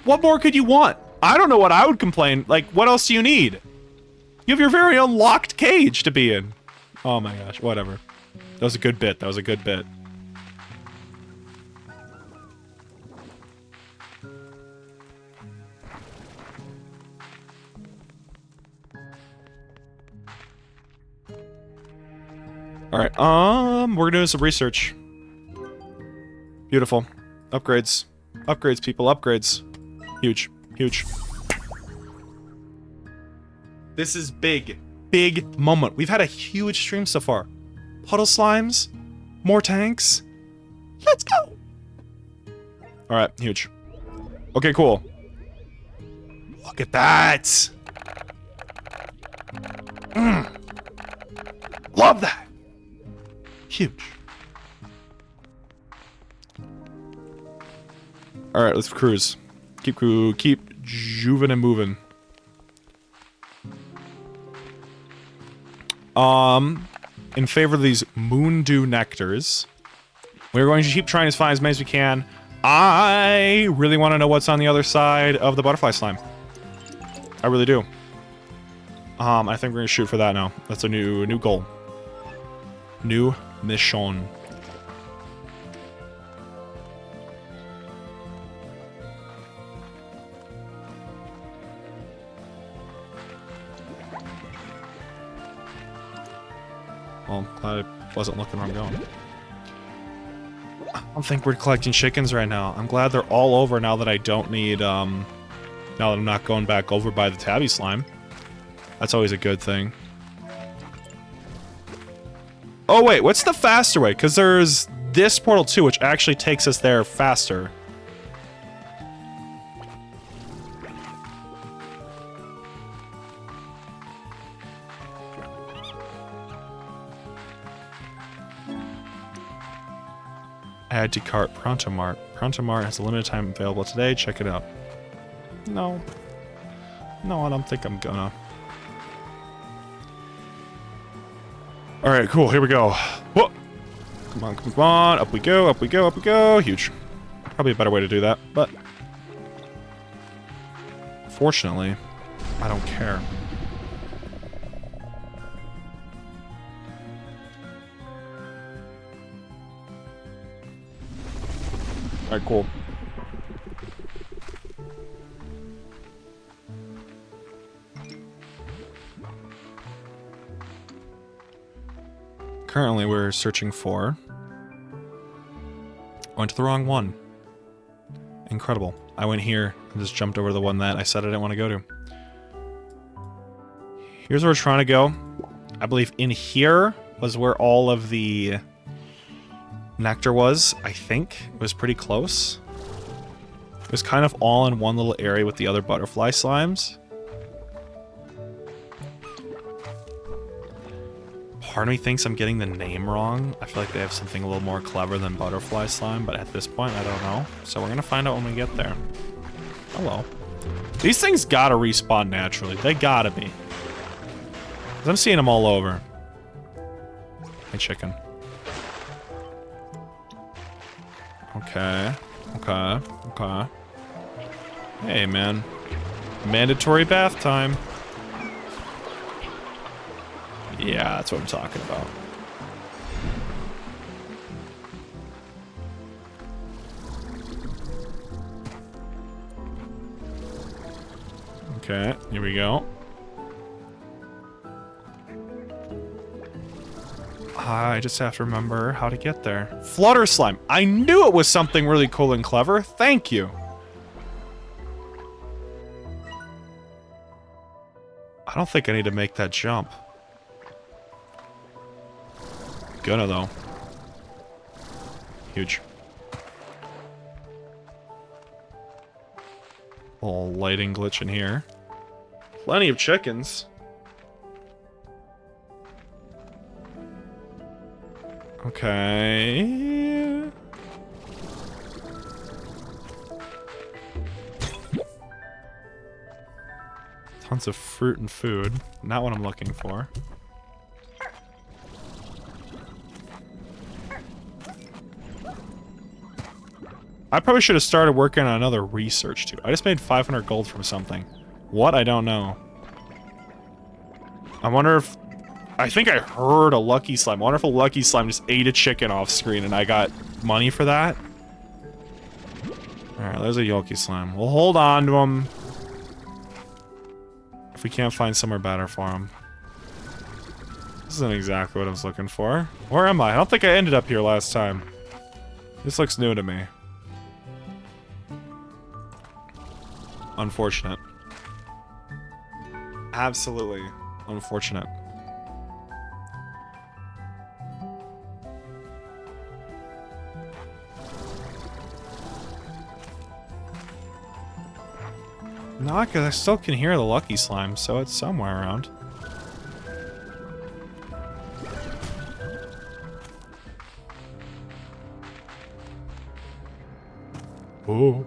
What more could you want? I don't know what I would complain. Like, what else do you need? You have your very own locked cage to be in. Oh my gosh, whatever. That was a good bit. That was a good bit. Alright, we're gonna do some research. Beautiful. Upgrades. Upgrades, people, upgrades. Huge. Huge. This is big. Big moment. We've had a huge stream so far. Puddle slimes. More tanks. Let's go! Alright, huge. Okay, cool. Look at that! Love that! Huge. Alright, let's cruise. Keep juvin' and moving. In favor of these Moondew Nectars, we're going to keep trying to find as many as we can. I really want to know what's on the other side of the butterfly slime. I really do. I think we're gonna shoot for that now. That's a new goal. New mission. Well, I'm glad I wasn't looking where I'm going. I don't think we're collecting chickens right now. I'm glad they're all over now that I don't need, now that I'm not going back over by the tabby slime. That's always a good thing. Oh wait, what's the faster way? Because there's this portal too, which actually takes us there faster. Add to cart Pronto Mart. Pronto Mart has a limited time available today. Check it out. No. No, I don't think I'm gonna. Alright, cool. Here we go. Whoa! Come on, come on. Up we go, up we go, up we go. Huge. Probably a better way to do that, but... fortunately, I don't care. Alright, cool. Currently, we're searching for... went to the wrong one. Incredible. I went here and just jumped over the one that I said I didn't want to go to. Here's where we're trying to go. I believe in here was where all of the... nectar was, I think. It was pretty close. It was kind of all in one little area with the other butterfly slimes. Part of me thinks I'm getting the name wrong. I feel like they have something a little more clever than butterfly slime, but at this point, I don't know. So we're gonna find out when we get there. Hello. These things gotta respawn naturally. They gotta be. 'Cause I'm seeing them all over. Hey, chicken. Okay. Okay. Okay. Hey, man. Mandatory bath time. Yeah, that's what I'm talking about. Okay, here we go. I just have to remember how to get there. Flutter slime. I knew it was something really cool and clever. Thank you. I don't think I need to make that jump. Gonna though. Huge. Little lighting glitch in here. Plenty of chickens. Okay. Tons of fruit and food. Not what I'm looking for. I probably should have started working on another research too. I just made 500 gold from something. What? I don't know. I wonder if... I think I heard a lucky slime. I wonder if a lucky slime just ate a chicken off screen and I got money for that. Alright, there's a Yoki slime. We'll hold on to him. If we can't find somewhere better for him. This isn't exactly what I was looking for. Where am I? I don't think I ended up here last time. This looks new to me. Unfortunate. Absolutely unfortunate. Not because I still can hear the lucky slime, so it's somewhere around. Ooh.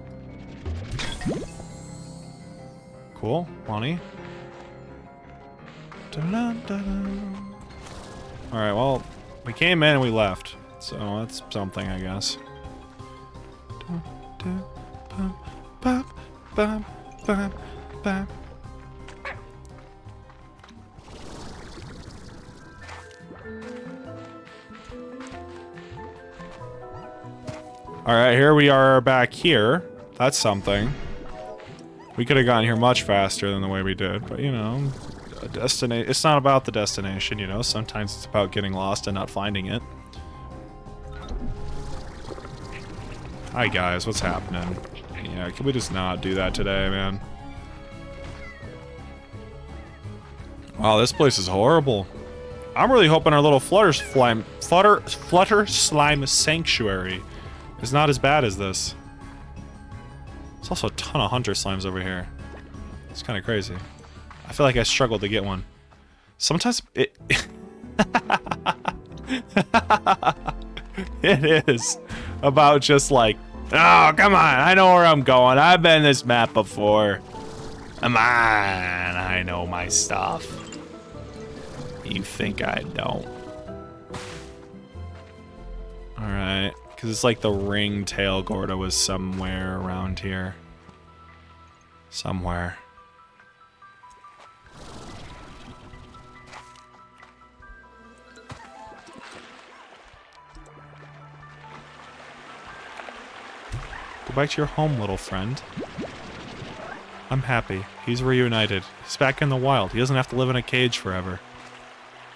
Cool, money. Alright, well, we came in and we left. So that's something, I guess. Alright, here we are back here. That's something. We could have gotten here much faster than the way we did, but you know, it's not about the destination, you know, sometimes it's about getting lost and not finding it. Hi guys, what's happening? Yeah, can we just not do that today, man? Wow, this place is horrible. I'm really hoping our little flutter slime sanctuary is not as bad as this. There's also a ton of hunter slimes over here. It's kind of crazy. I feel like I struggled to get one. Sometimes it... it is about just like, oh, come on, I know where I'm going. I've been this map before. Come on, I know my stuff. You think I don't. Alright, because it's like the ringtail Gorda was somewhere around here. Somewhere. Go back to your home, little friend. I'm happy. He's reunited. He's back in the wild. He doesn't have to live in a cage forever.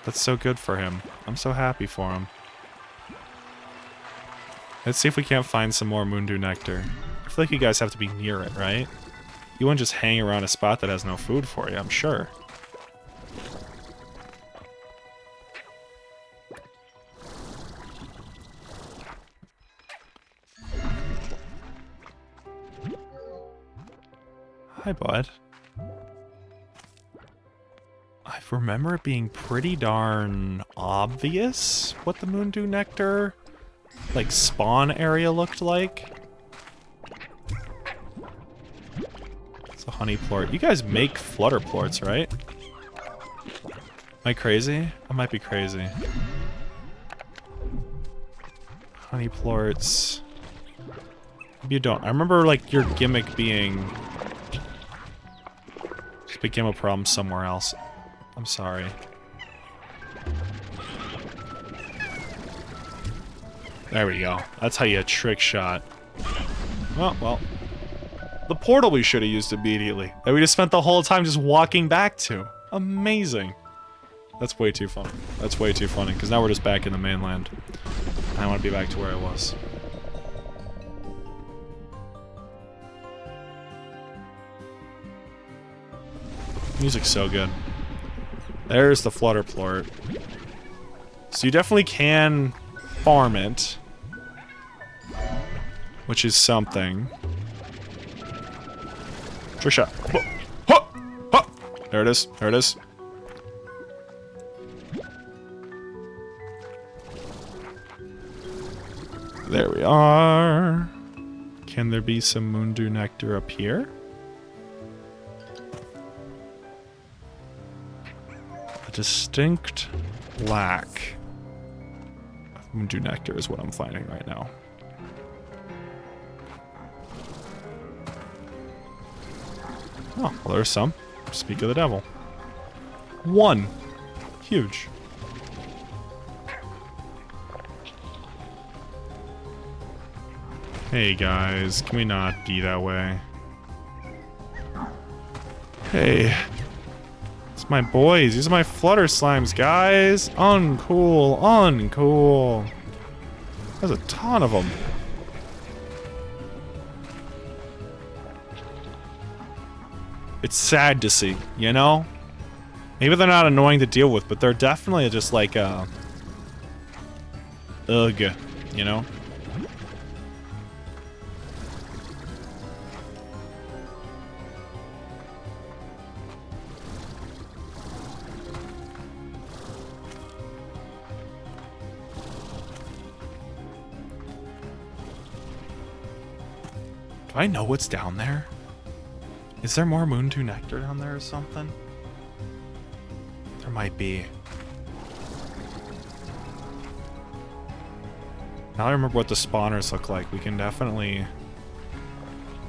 That's so good for him. I'm so happy for him. Let's see if we can't find some more Moondew Nectar. I feel like you guys have to be near it, right? You wouldn't just hang around a spot that has no food for you, I'm sure. Hi, bud. I remember it being pretty darn obvious what the Moondew Nectar, like, spawn area looked like. It's a honey plort. You guys make flutter plorts, right? Am I crazy? I might be crazy. Honey plorts. Maybe you don't. I remember, like, your gimmick being... just became a problem somewhere else. I'm sorry. There we go. That's how you trick shot. Oh, well. The portal we should have used immediately. That we just spent the whole time just walking back to. Amazing. That's way too funny. That's way too funny, because now we're just back in the mainland. I want to be back to where I was. Music's so good. There's the flutter plort. So you definitely can farm it, which is something. Trick shot. There it is. There it is. There we are. Can there be some Moondew Nectar up here? Distinct lack of Moondew Nectar is what I'm finding right now. Oh, well, there's some. Speak of the devil. One. Huge. Hey, guys. Can we not be that way? Hey. It's my boys. These are my flutter slimes, guys. Uncool. Uncool. There's a ton of them. It's sad to see, you know? Maybe they're not annoying to deal with, but they're definitely just like, ugh, you know? Do I know what's down there? Is there more Moon Dew Nectar down there or something? There might be. Now I remember what the spawners look like. We can definitely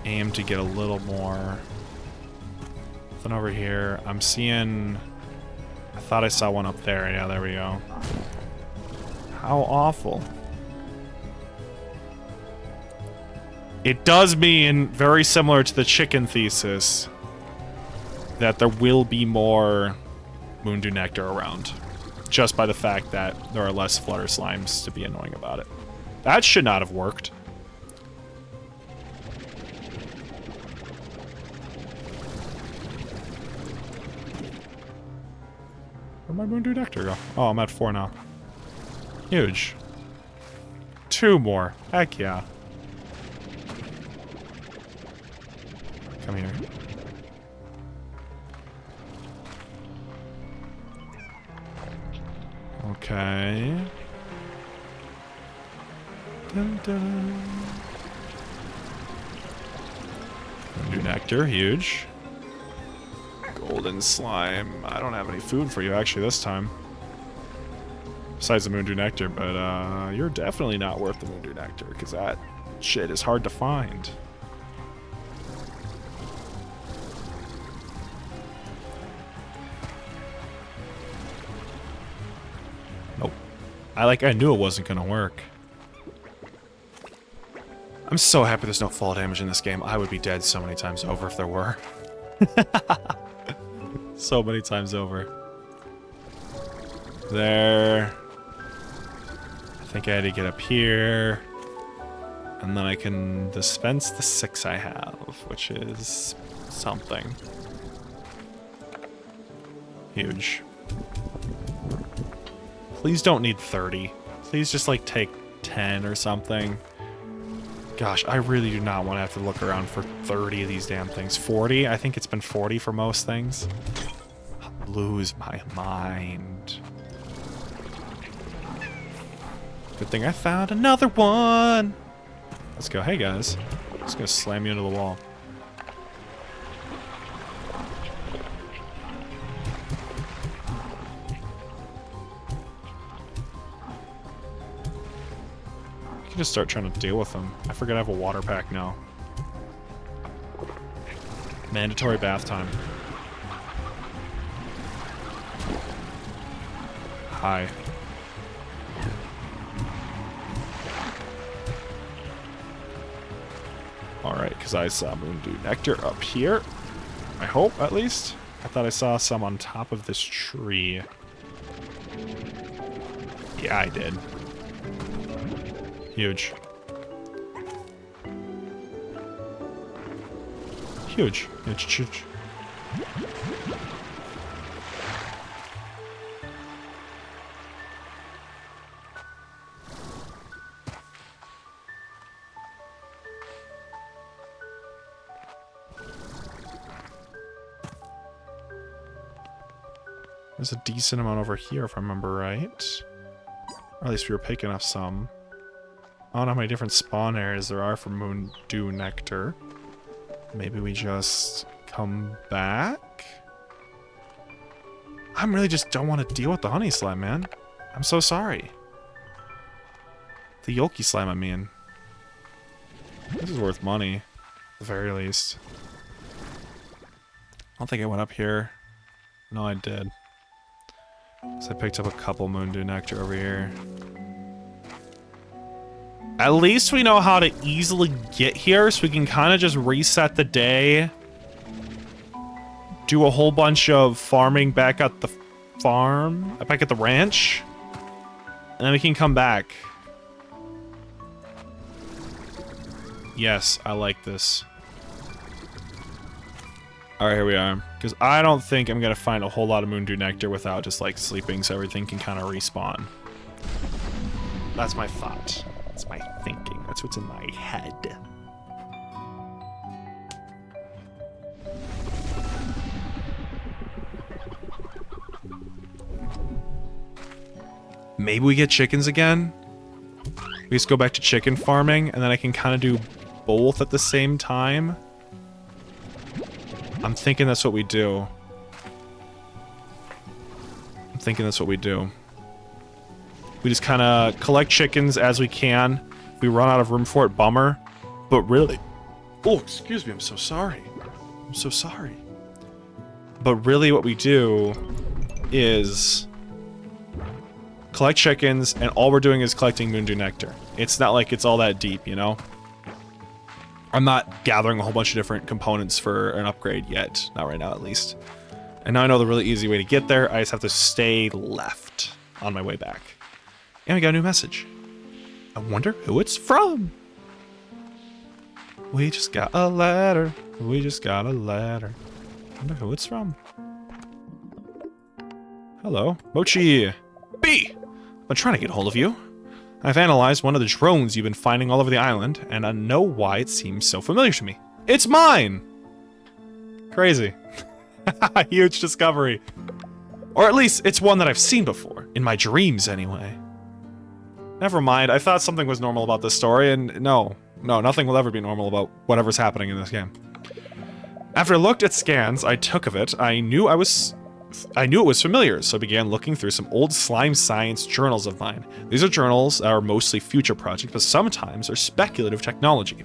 aim to get a little more. Then over here, I'm seeing... I thought I saw one up there. Yeah, there we go. How awful. It does mean, very similar to the chicken thesis, that there will be more Moon Dew Nectar around. Just by the fact that there are less Flutter Slimes to be annoying about it. That should not have worked. Where'd my Moon Dew Nectar go? Oh, I'm at 4 now. Huge. 2 more. Heck yeah. Come here. Okay. Dun, dun. New nectar, huge. Golden slime. I don't have any food for you actually this time. Besides the Moon Dew Nectar, but you're definitely not worth the Moon Dew Nectar, because that shit is hard to find. Nope. I knew it wasn't gonna work. I'm so happy there's no fall damage in this game. I would be dead so many times over if there were. So many times over. There. I think I had to get up here. And then I can dispense the 6 I have, which is something. Huge. Please don't need 30. Please just like take 10 or something. Gosh, I really do not want to have to look around for 30 of these damn things. 40? I think it's been 40 for most things. I'll lose my mind. Good thing I found another one. Let's go. Hey, guys. I'm just going to slam you into the wall. Just start trying to deal with them. I forget I have a water pack now. Mandatory bath time. Hi. Alright, because I saw Moon Dew Nectar up here. I hope, at least. I thought I saw some on top of this tree. Yeah, I did. Huge. Huge. Huge, huge. There's a decent amount over here, if I remember right. Or at least we were picking up some. I don't know how many different spawn areas there are for Moon Dew Nectar. Maybe we just come back? I really just don't want to deal with the honey slime, man. I'm so sorry. The Yolky slime, I mean. This is worth money, at the very least. I don't think I went up here. No, I did. So I picked up a couple Moon Dew Nectar over here. At least we know how to easily get here, so we can kind of just reset the day. Do a whole bunch of farming back at the farm, back at the ranch. And then we can come back. Yes, I like this. Alright, here we are. Because I don't think I'm going to find a whole lot of Moon Dew Nectar without just like sleeping, so everything can kind of respawn. That's my thought. That's my thinking. That's what's in my head. Maybe we get chickens again? We just go back to chicken farming, and then I can kind of do both at the same time. I'm thinking that's what we do. We just kind of collect chickens as we can. If we run out of room for it, bummer. But really... Oh, excuse me, I'm so sorry. But really what we do is collect chickens, and all we're doing is collecting Moondew Nectar. It's not like it's all that deep, you know? I'm not gathering a whole bunch of different components for an upgrade yet. Not right now, at least. And now I know the really easy way to get there. I just have to stay left on my way back. And we got a new message. I wonder who it's from. We just got a letter. I wonder who it's from. Hello. Mochi. B! I've been trying to get hold of you. I've analyzed one of the drones you've been finding all over the island, and I know why it seems so familiar to me. It's mine! Crazy. Huge discovery. Or at least, it's one that I've seen before. In my dreams, anyway. Never mind, I thought something was normal about this story, and no, nothing will ever be normal about whatever's happening in this game. After I looked at scans I took of it, I knew it was familiar, so I began looking through some old slime science journals of mine. These are journals that are mostly future projects, but sometimes are speculative technology.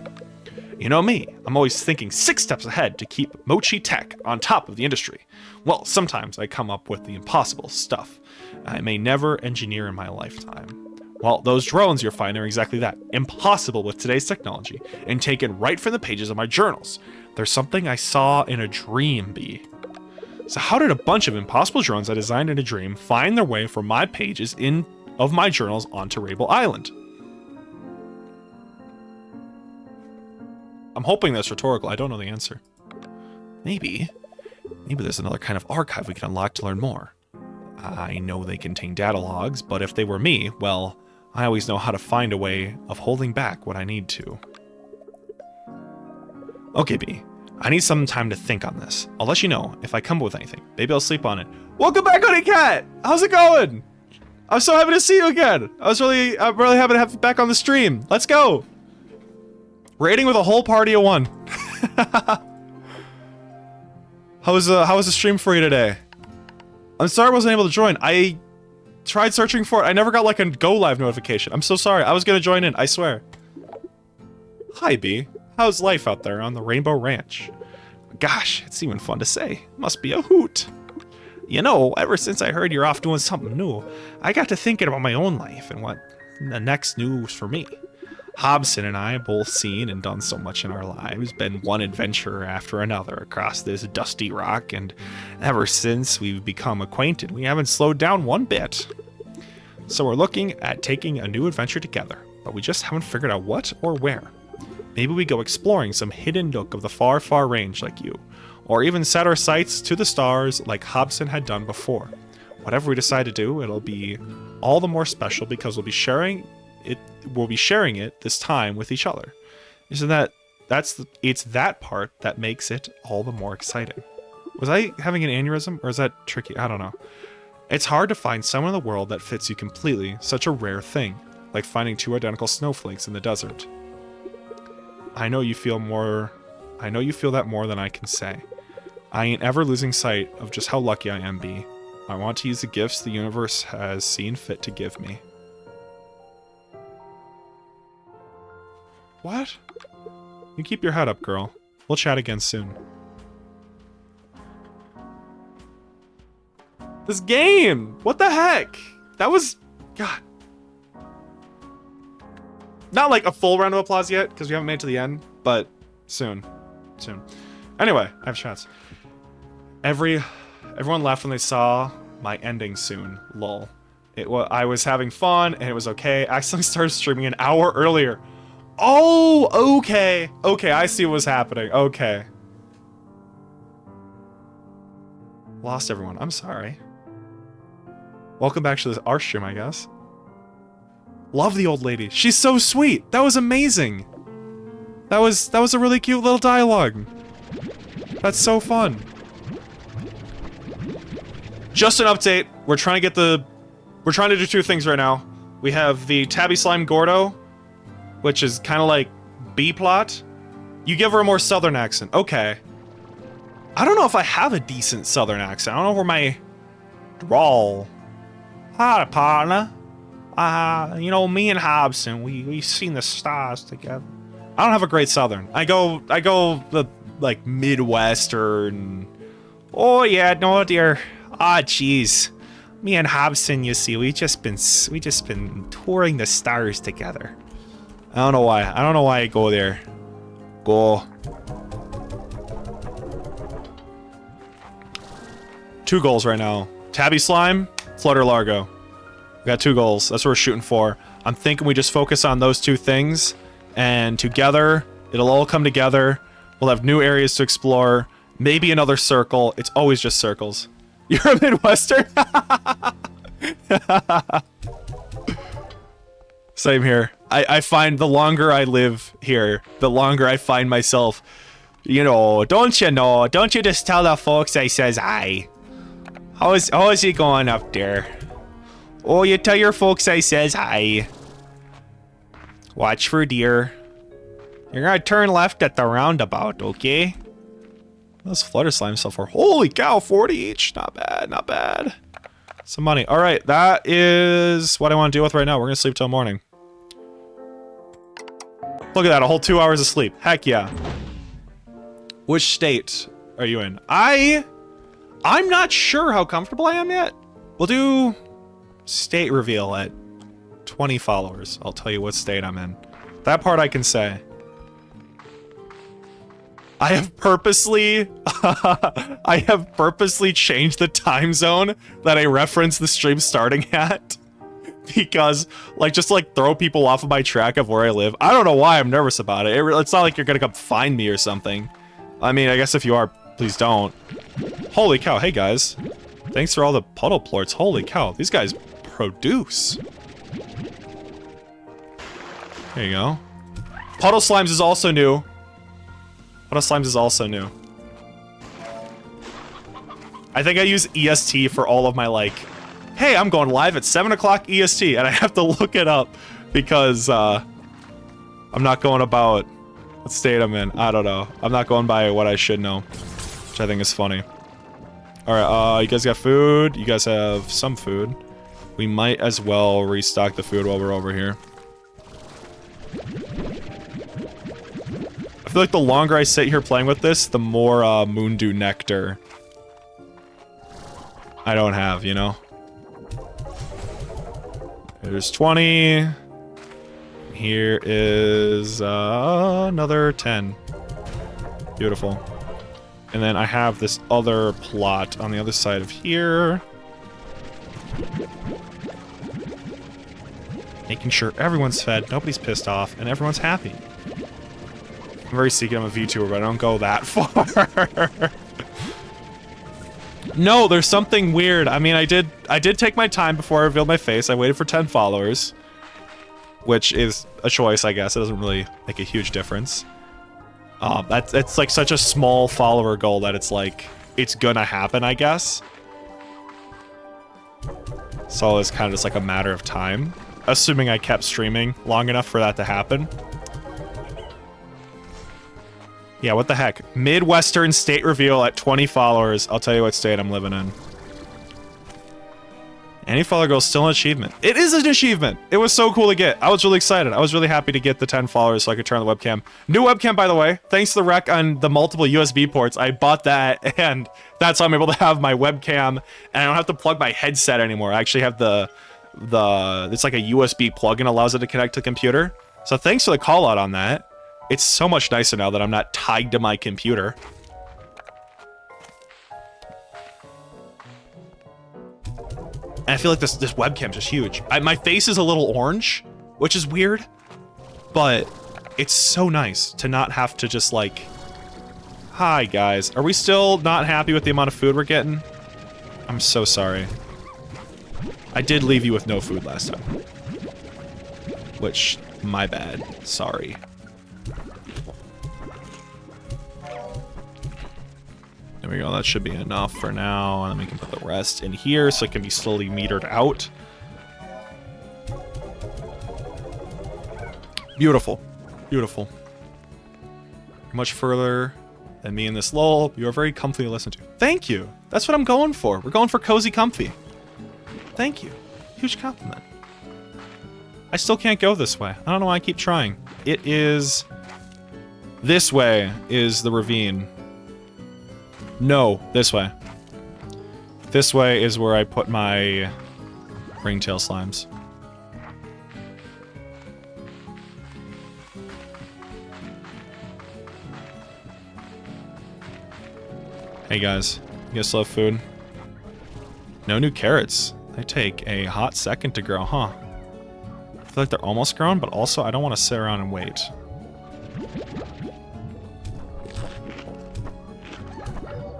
You know me, I'm always thinking 6 steps ahead to keep Mochi Tech on top of the industry. Well, sometimes I come up with the impossible stuff I may never engineer in my lifetime. Well, those drones you're finding are exactly that, impossible with today's technology, and taken right from the pages of my journals. There's something I saw in a dream, B. So how did a bunch of impossible drones I designed in a dream find their way from my pages of my journals onto Rainbow Island? I'm hoping that's rhetorical. I don't know the answer. Maybe there's another kind of archive we can unlock to learn more. I know they contain data logs, but if they were me, well, I always know how to find a way of holding back what I need to. Okay, B. I need some time to think on this. I'll let you know if I come up with anything. Maybe I'll sleep on it. Welcome back, Honey Cat! How's it going? I'm so happy to see you again. I'm really happy to have you back on the stream. Let's go! Raiding with a whole party of 1. How was the stream for you today? I'm sorry I wasn't able to join. I tried searching for it. I never got like a go live notification. I'm so sorry. I was gonna join in, I swear. Hi, B. How's life out there on the Rainbow Ranch? Gosh, it's even fun to say. Must be a hoot. You know, ever since I heard you're off doing something new, I got to thinking about my own life and what the next news for me. Hobson and I have both seen and done so much in our lives, been one adventure after another across this dusty rock, and ever since we've become acquainted, we haven't slowed down one bit. So we're looking at taking a new adventure together, but we just haven't figured out what or where. Maybe we go exploring some hidden nook of the far, far range like you, or even set our sights to the stars like Hobson had done before. Whatever we decide to do, it'll be all the more special because we'll be sharing it this time with each other. Isn't that it's that part that makes it all the more exciting. Was I having an aneurysm, or is that tricky? I don't know. It's hard to find someone in the world that fits you completely, such a rare thing, like finding 2 identical snowflakes in the desert. I know you feel that more than I can say. I ain't ever losing sight of just how lucky I am, B. I want to use the gifts the universe has seen fit to give me. What? You keep your head up, girl. We'll chat again soon. This game! What the heck? That was... God. Not like a full round of applause yet, because we haven't made it to the end, but soon. Soon. Anyway, I have chats. Everyone laughed when they saw my ending soon. Lol. I was having fun, and it was okay. I accidentally started streaming an hour earlier. Oh, okay. Okay, I see what was happening. Okay. Lost everyone. I'm sorry. Welcome back to our stream, I guess. Love the old lady. She's so sweet. That was amazing. That was a really cute little dialogue. That's so fun. Just an update. We're trying to do 2 things right now. We have the Tabby Slime Gordo, which is kind of like B-plot, You give her a more southern accent. Okay. I don't know if I have a decent southern accent. I don't know where my drawl. Hi, partner. You know, me and Hobson, we seen the stars together. I don't have a great southern. I go the like Midwestern. Oh yeah, no dear. Ah, jeez. Me and Hobson, you see, we just been touring the stars together. I don't know why. I don't know why I go there. Go. 2 goals right now. Tabby Slime, Flutter Largo. We got 2 goals. That's what we're shooting for. I'm thinking we just focus on those 2 things, and together, it'll all come together. We'll have new areas to explore. Maybe another circle. It's always just circles. You're a Midwestern? Same here. I find the longer I live here, the longer I find myself, you know, don't you know? Don't you just tell the folks I says hi. How's it going up there? Oh, you tell your folks I says hi. Watch for deer. You're gonna turn left at the roundabout, okay? Those flutter slime so far. Holy cow, 40 each. Not bad, not bad. Some money. All right, that is what I want to deal with right now. We're gonna sleep till morning. Look at that, a whole 2 hours of sleep. Heck yeah. Which state are you in? I'm not sure how comfortable I am yet. We'll do state reveal at 20 followers. I'll tell you what state I'm in. That part I can say. I have purposely changed the time zone that I reference the stream starting at. Because, like, just to, like, throw people off of my track of where I live. I don't know why I'm nervous about it. It's not like you're gonna come find me or something. I mean, I guess if you are, please don't. Holy cow, hey guys. Thanks for all the puddle plorts. Holy cow, these guys produce. There you go. Puddle Slimes is also new. Puddle Slimes is also new. I think I use EST for all of my, like, hey, I'm going live at 7 o'clock EST, and I have to look it up because I'm not going about what state I'm in. I don't know. I'm not going by what I should know, which I think is funny. Alright, you guys got food? You guys have some food. We might as well restock the food while we're over here. I feel like the longer I sit here playing with this, the more Moondew Nectar I don't have, you know? There's 20. Here is another 10. Beautiful. And then I have this other plot on the other side of here. Making sure everyone's fed, nobody's pissed off, and everyone's happy. I'm very secret, I'm a VTuber, but I don't go that far. No, there's something weird. I mean, I did take my time before I revealed my face. I waited for 10 followers, which is a choice, I guess. It doesn't really make a huge difference. It's like such a small follower goal that it's like, it's gonna happen, I guess. So it's kind of just like a matter of time, assuming I kept streaming long enough for that to happen. Yeah, what the heck? Midwestern state reveal at 20 followers. I'll tell you what state I'm living in. Any follower goal is still an achievement. It is an achievement. It was so cool to get. I was really excited. I was really happy to get the 10 followers so I could turn on the webcam. New webcam, by the way. Thanks to the rec on the multiple USB ports. I bought that, and that's how I'm able to have my webcam, and I don't have to plug my headset anymore. I actually have it's like a USB plug-in allows it to connect to the computer. So thanks for the call out on that. It's so much nicer now that I'm not tied to my computer. And I feel like this webcam's just huge. My face is a little orange, which is weird, but it's so nice to not have to just like, hi guys, are we still not happy with the amount of food we're getting? I'm so sorry. I did leave you with no food last time. Which, my bad, sorry. There we go, that should be enough for now, and then we can put the rest in here so it can be slowly metered out. Beautiful. Beautiful. much further than me in this lull. You are very comfy to listen to. Thank you. That's what I'm going for. We're going for cozy comfy. Thank you. Huge compliment. I still can't go this way. I don't know why I keep trying. It is... This way is the ravine. No, this way. This way is where I put my ringtail slimes. Hey guys, you guys still have food? No new carrots. They take a hot second to grow, huh? I feel like they're almost grown, but also I don't want to sit around and wait.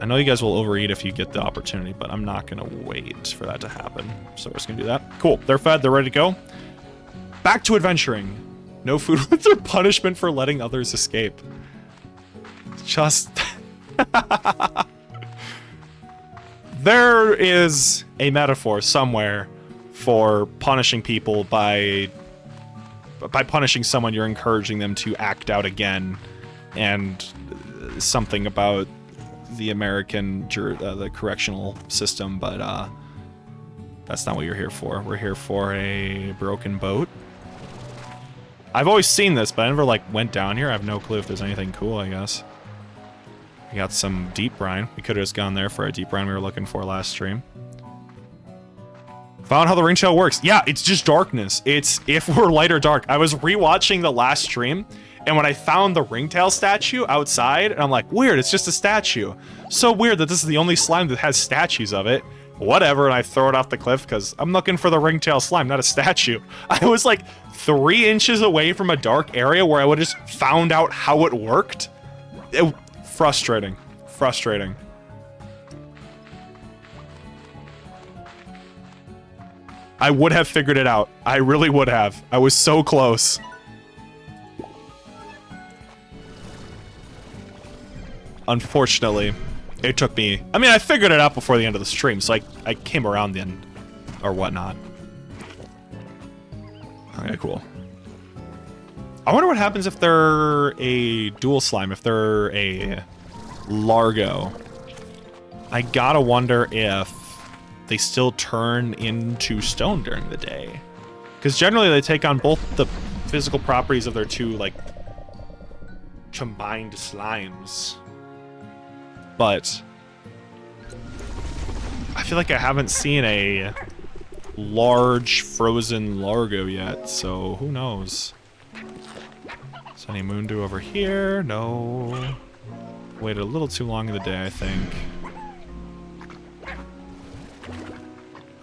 I know you guys will overeat if you get the opportunity, but I'm not going to wait for that to happen. So we're just going to do that. Cool. They're fed. They're ready to go. Back to adventuring. No food. What's their punishment for letting others escape? Just... There is a metaphor somewhere for punishing people by punishing someone. You're encouraging them to act out again, and something about the American the correctional system, but that's not what you're here for. We're here for a broken boat. I've always seen this, but I never like went down here. I have no clue if there's anything cool, I guess. We got some deep brine. We could have just gone there for a deep brine we were looking for last stream. Found how the ringtail works. Yeah, it's just darkness. It's if we're light or dark. I was rewatching the last stream, and when I found the ringtail statue outside, and I'm like, weird, it's just a statue. So weird that this is the only slime that has statues of it. Whatever, and I throw it off the cliff because I'm looking for the ringtail slime, not a statue. I was like 3 inches away from a dark area where I would have just found out how it worked. Frustrating. Frustrating. I would have figured it out. I really would have. I was so close. Unfortunately, it took me... I mean, I figured it out before the end of the stream, so I came around the end or whatnot. Okay, cool. I wonder what happens if they're a dual slime, if they're a Largo. I gotta wonder if they still turn into stone during the day. Because generally they take on both the physical properties of their two, like, combined slimes. But I feel like I haven't seen a large frozen Largo yet, so who knows? Sunny Moondew over here. No. Waited a little too long in the day, I think.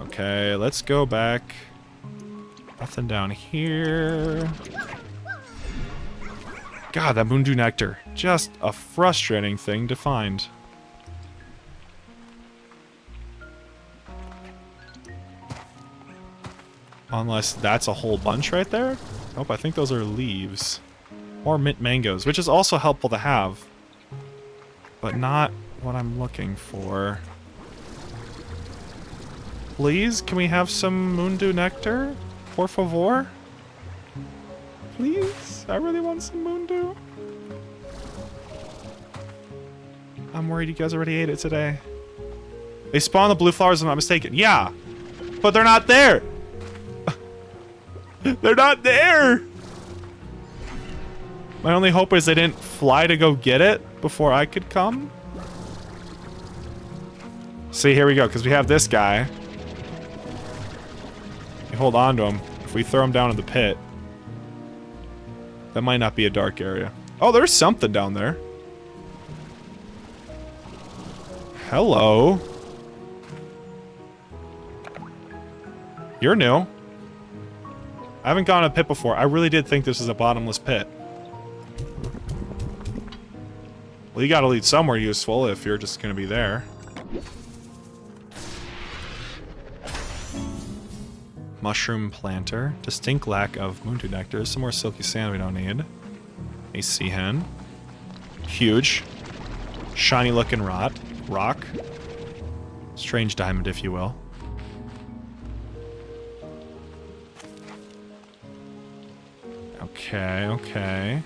Okay, let's go back. Nothing down here. God, that Moondew nectar. Just a frustrating thing to find. Unless that's a whole bunch right there? Nope, I think those are leaves. Or mint mangoes, which is also helpful to have. But not what I'm looking for. Please, can we have some Moondew nectar? Por favor? Please? I really want some Moondew. I'm worried you guys already ate it today. They spawn the blue flowers, if I'm not mistaken. Yeah, but they're not there. They're not there. My only hope is they didn't fly to go get it before I could come. See, here we go, because we have this guy. We hold on to him. If we throw him down in the pit, that might not be a dark area. Oh, there's something down there. Hello. You're new. I haven't gone in a pit before. I really did think this was a bottomless pit. Well, you gotta lead somewhere useful if you're just gonna be there. Mushroom planter. Distinct lack of Moondew nectar. Some more silky sand we don't need. A sea hen. Huge. Shiny looking rock. Strange diamond, if you will. Okay, okay.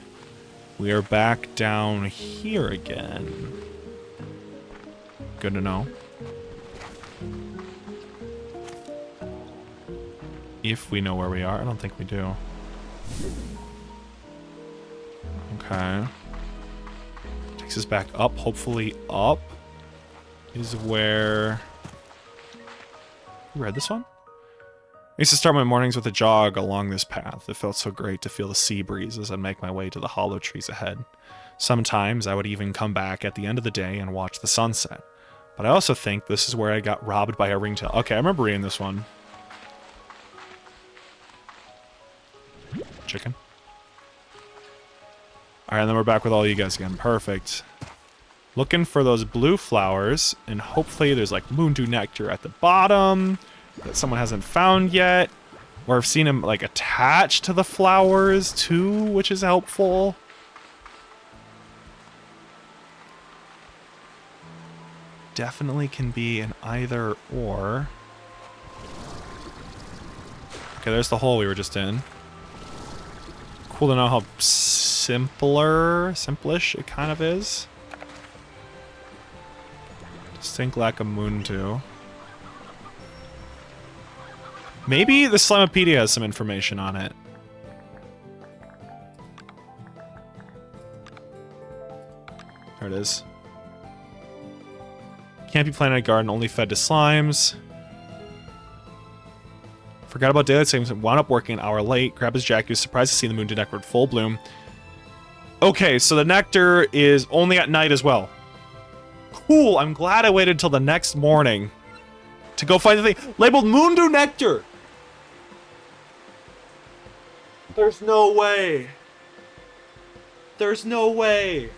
We are back down here again. Good to know. If we know where we are. I don't think we do. Okay. Takes us back up. Hopefully up is where... You read this one? I used to start my mornings with a jog along this path. It felt so great to feel the sea breeze as I make my way to the hollow trees ahead. Sometimes I would even come back at the end of the day and watch the sunset. But I also think this is where I got robbed by a ringtail. Okay, I remember reading this one. Chicken. Alright, and then we're back with all you guys again. Perfect. Looking for those blue flowers, and hopefully there's like moondew nectar at the bottom that someone hasn't found yet. Or I've seen him like attached to the flowers too, which is helpful. Definitely can be an either or. Okay, there's the hole we were just in. Cool to know how simplish it kind of is. Distinct lack of moondew. Maybe the Slimepedia has some information on it. There it is. Can't be planted in a garden, only fed to slimes. Forgot about daylight savings and wound up working an hour late. Grabbed his jacket, he was surprised to see the moondew nectar in full bloom. Okay, so the nectar is only at night as well. Cool, I'm glad I waited till the next morning to go find the thing labeled moondew nectar. There's no way. There's no way.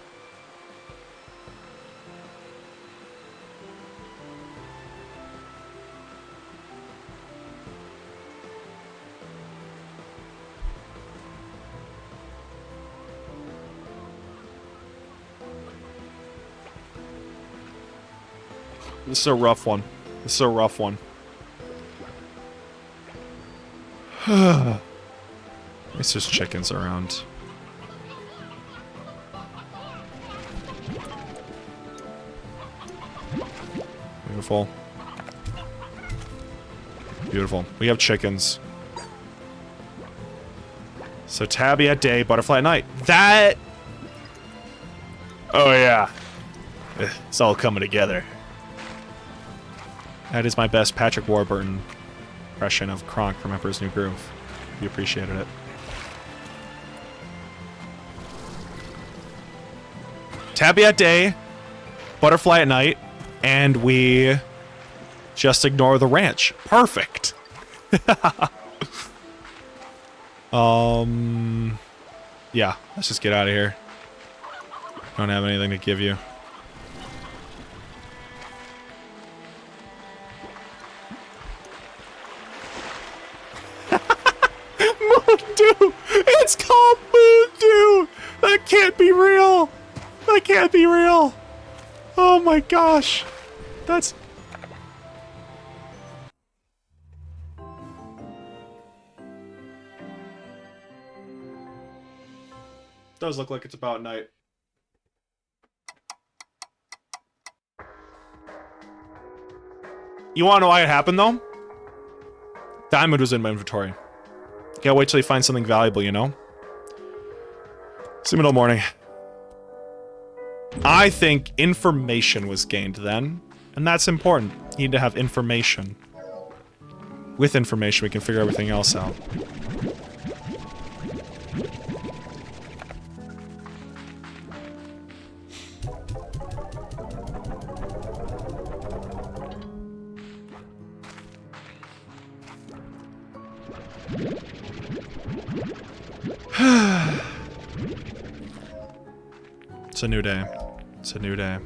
This is a rough one. This is a rough one. It's just chickens around. Beautiful. Beautiful. We have chickens. So tabby at day, butterfly at night. That... Oh yeah. It's all coming together. That is my best Patrick Warburton impression of Kronk from Emperor's New Groove. You appreciated it. Tabby at day, butterfly at night, and we just ignore the ranch. Perfect. Yeah, let's just get out of here. Don't have anything to give you. Moondew! It's called Moondew! That can't be real! That can't be real! Oh my gosh! That's... Does look like it's about night. You wanna know why it happened though? Diamond was in my inventory. Can't wait till you find something valuable, you know? See you middle morning. I think information was gained then, and that's important. You need to have information. With information, we can figure everything else out. It's a new day. It's a new day.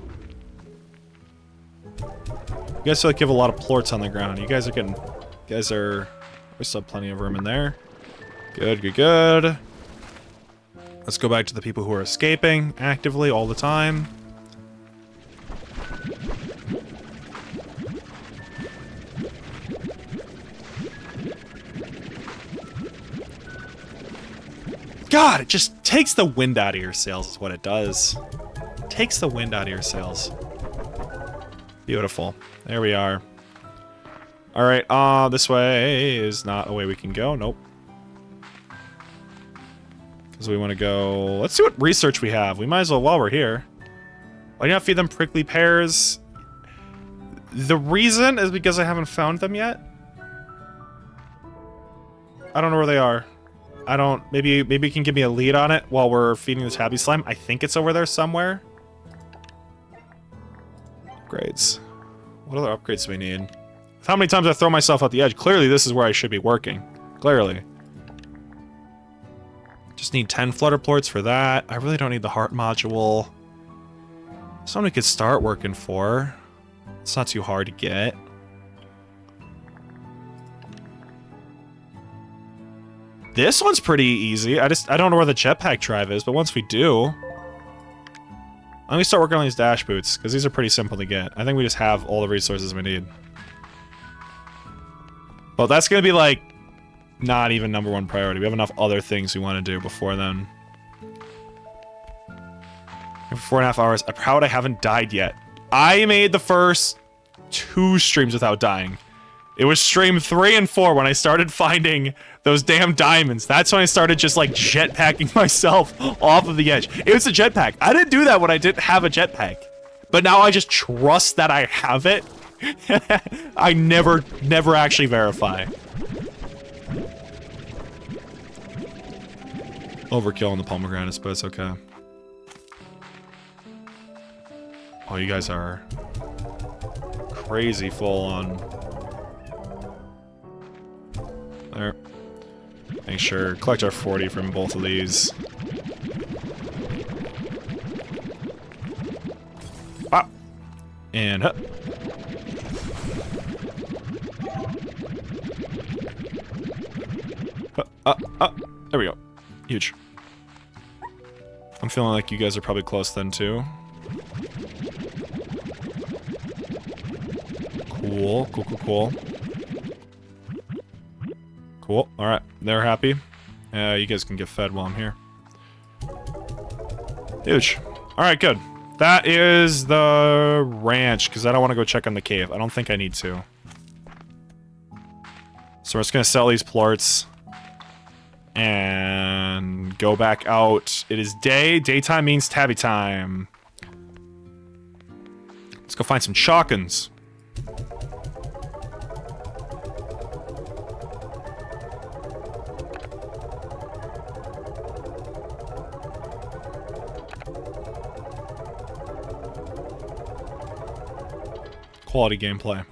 You guys feel like you have a lot of plorts on the ground. You guys are getting... You guys are... We still have plenty of room in there. Good, good, good. Let's go back to the people who are escaping actively all the time. God, it just takes the wind out of your sails is what it does. Takes the wind out of your sails. Beautiful. There we are. Alright, this way is not a way we can go. Nope. Because we want to go... Let's see what research we have. We might as well while we're here. Why do you not feed them prickly pears? The reason is because I haven't found them yet. I don't know where they are. I don't... Maybe you can give me a lead on it while we're feeding the tabby slime. I think it's over there somewhere. Upgrades. What other upgrades do we need? How many times I throw myself out the edge? Clearly this is where I should be working. Clearly. Just need 10 flutter plorts for that. I really don't need the heart module. Something we could start working for. It's not too hard to get. This one's pretty easy. I don't know where the jetpack drive is, but once we do... Let me start working on these dash boots, because these are pretty simple to get. I think we just have all the resources we need. But that's gonna be like... not even #1 priority. We have enough other things we want to do before then. For 4.5 hours. I'm proud I haven't died yet. I made the first 2 streams without dying. It was stream 3 and 4 when I started finding those damn diamonds. That's when I started just like jetpacking myself off of the edge. It was a jetpack. I didn't do that when I didn't have a jetpack. But now I just trust that I have it. I never actually verify. Overkill on the pomegranates, but it's okay. Oh, you guys are crazy full on. There. Make sure, collect our 40 from both of these. Ah! And huh. There we go. Huge. I'm feeling like you guys are probably close then too. Cool. Cool. Alright, they're happy. You guys can get fed while I'm here. Huge. Alright, good. That is the ranch, because I don't want to go check on the cave. I don't think I need to. So we're just going to sell these plorts. And go back out. It is day. Daytime means tabby time. Let's go find some chalkins. Quality gameplay.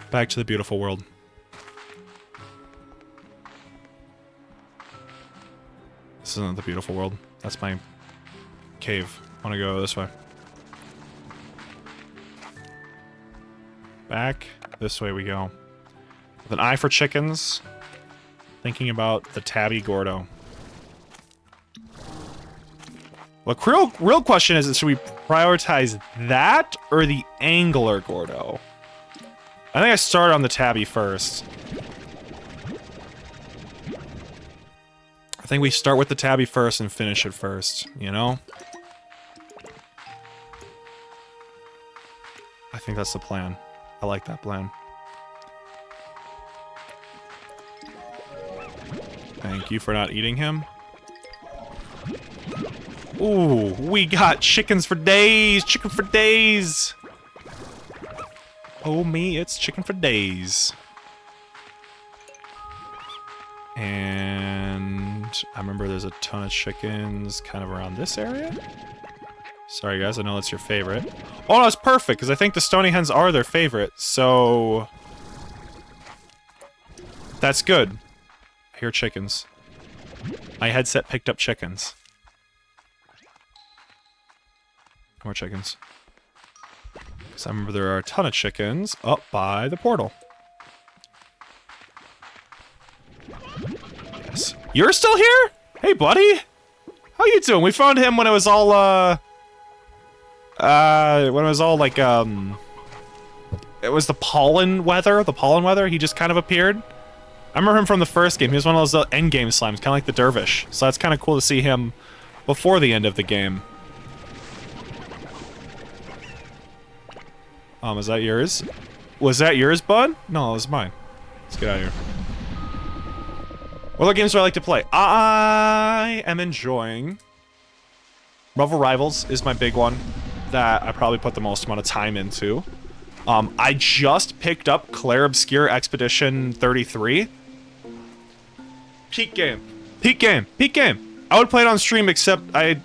Back to the beautiful world. This isn't the beautiful world. That's my cave. I want to go this way. Back. This way we go. With an eye for chickens. Thinking about the tabby Gordo. Look, real question is, should we prioritize that or the angler Gordo? I think I started on the tabby first. I think we start with the tabby first and finish it first, you know? I think that's the plan. I like that plan. Thank you for not eating him. Ooh, we got chickens for days! Chicken for days! Oh me, it's chicken for days. And I remember there's a ton of chickens kind of around this area. Sorry guys, I know that's your favorite. Oh no, it's perfect, because I think the stony hens are their favorite, so... That's good. I hear chickens. My headset picked up chickens. More chickens. Because I remember there are a ton of chickens up by the portal. Yes. You're still here? Hey, buddy! How you doing? We found him when it was all, when it was all, like, it was the pollen weather. He just kind of appeared. I remember him from the first game. He was one of those end game slimes, kind of like the dervish. So that's kind of cool to see him before the end of the game. Is that yours? Was that yours, bud? No, it was mine. Let's get out of here. What other games do I like to play? I am enjoying... Marvel Rivals is my big one that I probably put the most amount of time into. I just picked up Claire Obscure Expedition 33. Peak game. Peak game. Peak game. I would play it on stream, except I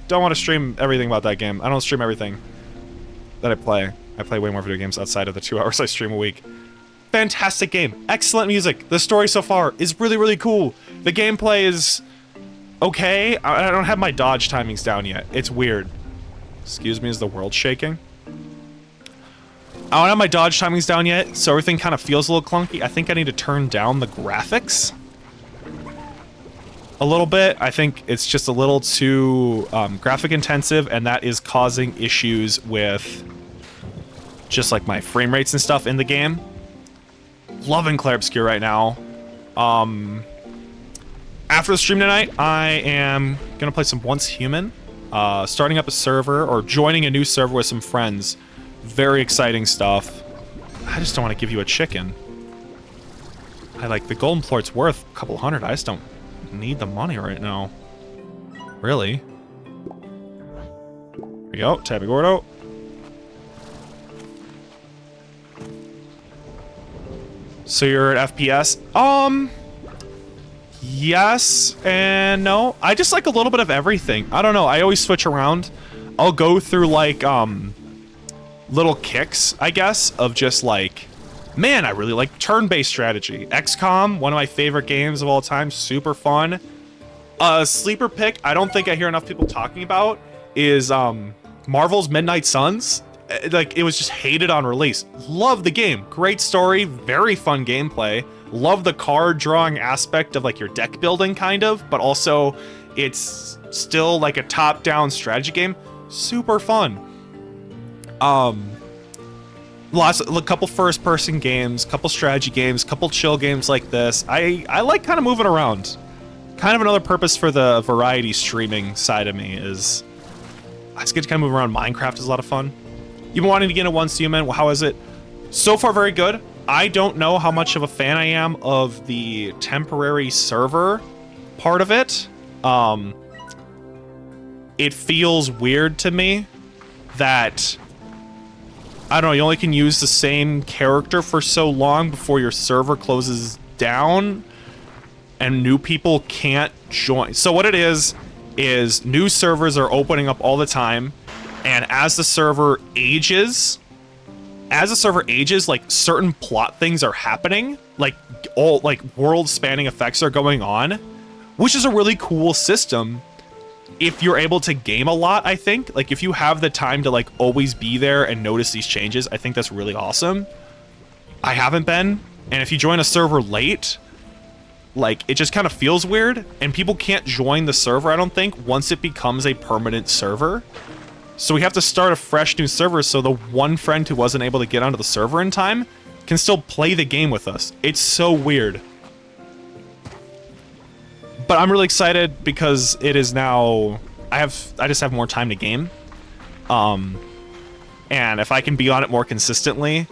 don't want to stream everything about that game. I don't stream everything that I play. I play way more video games outside of the 2 hours I stream a week. Fantastic game. Excellent music. The story so far is really, really cool. The gameplay is okay. I don't have my dodge timings down yet. It's weird. Excuse me, is the world shaking? I don't have my dodge timings down yet, so everything kind of feels a little clunky. I think I need to turn down the graphics a little bit. I think it's just a little too graphic intensive, and that is causing issues with just like my frame rates and stuff in the game. Loving Claire Obscure right now. After the stream tonight, I am gonna play some Once Human, starting up a server or joining a new server with some friends. Very exciting stuff. I just don't want to give you a chicken. I like the golden plort's worth a couple hundred. I just don't need the money right now. Really? Here we go, Tabby Gordo. So you're at FPS? Yes and no. I just like a little bit of everything. I don't know. I always switch around. I'll go through like little kicks, I guess, of just like, man, I really like turn-based strategy. XCOM, one of my favorite games of all time, super fun. Sleeper pick, I don't think I hear enough people talking about, is Marvel's Midnight Suns. Like, it was just hated on release. Love the game. Great story, very fun gameplay. Love the card drawing aspect of like your deck building kind of, but also it's still like a top-down strategy game. Super fun. A couple first-person games, couple strategy games, couple chill games like this. I like kind of moving around. Kind of another purpose for the variety streaming side of me is I just get to kind of move around. Minecraft is a lot of fun. You've been wanting to get into Once Human. Well, how is it? So far, very good. I don't know how much of a fan I am of the temporary server part of it. It feels weird to me that, I don't know, you only can use the same character for so long before your server closes down and new people can't join. So what it is new servers are opening up all the time, and as the server ages, like certain plot things are happening, like all like world-spanning effects are going on, which is a really cool system. If you're able to game a lot, I think, like if you have the time to like always be there and notice these changes, I think that's really awesome. I haven't been, and if you join a server late, like it just kind of feels weird, and people can't join the server, I don't think, once it becomes a permanent server. So we have to start a fresh new server so the one friend who wasn't able to get onto the server in time can still play the game with us. It's so weird. But I'm really excited because it is now, I just have more time to game. And if I can be on it more consistently,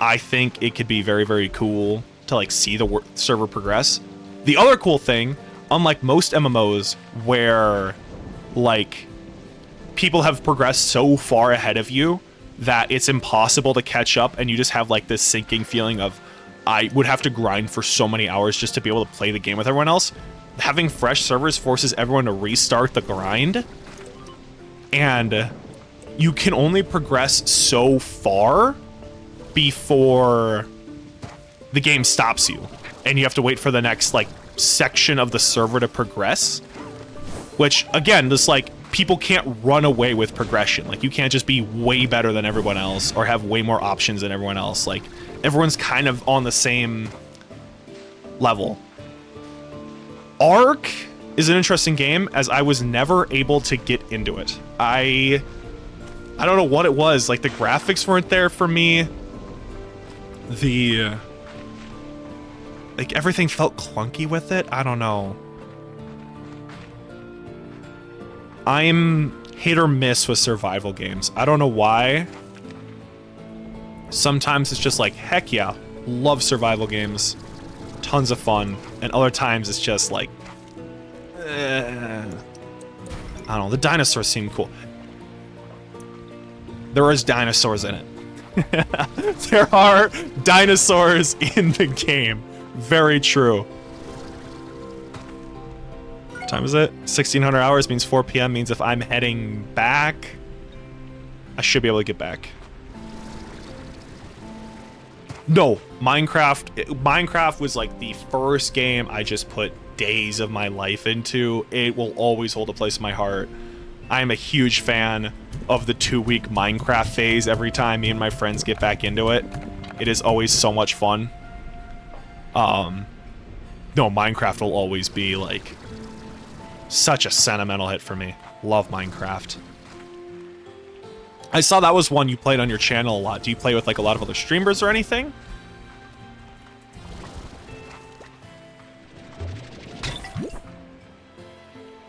I think it could be very, very cool to like see the server progress. The other cool thing, unlike most MMOs where like people have progressed so far ahead of you that it's impossible to catch up, and you just have like this sinking feeling of, I would have to grind for so many hours just to be able to play the game with everyone else. Having fresh servers forces everyone to restart the grind, and you can only progress so far before the game stops you, and you have to wait for the next like section of the server to progress, which again, this like people can't run away with progression. Like you can't just be way better than everyone else or have way more options than everyone else. Like everyone's kind of on the same level. Ark is an interesting game, as I was never able to get into it. I don't know what it was. Like the graphics weren't there for me. like, everything felt clunky with it. I don't know. I'm hit or miss with survival games. I don't know why. Sometimes it's just like, heck yeah, love survival games. Tons of fun. And other times it's just like, I don't know, the dinosaurs seem cool. There is dinosaurs in it. There are dinosaurs in the game. Very true. What time is it? 1600 hours means 4 p.m. means if I'm heading back, I should be able to get back. No, Minecraft was like the first game I just put days of my life into. It will always hold a place in my heart. I am a huge fan of the 2-week Minecraft phase every time me and my friends get back into it. It is always so much fun. No, Minecraft will always be like such a sentimental hit for me. Love Minecraft. I saw that was one you played on your channel a lot. Do you play with like a lot of other streamers or anything?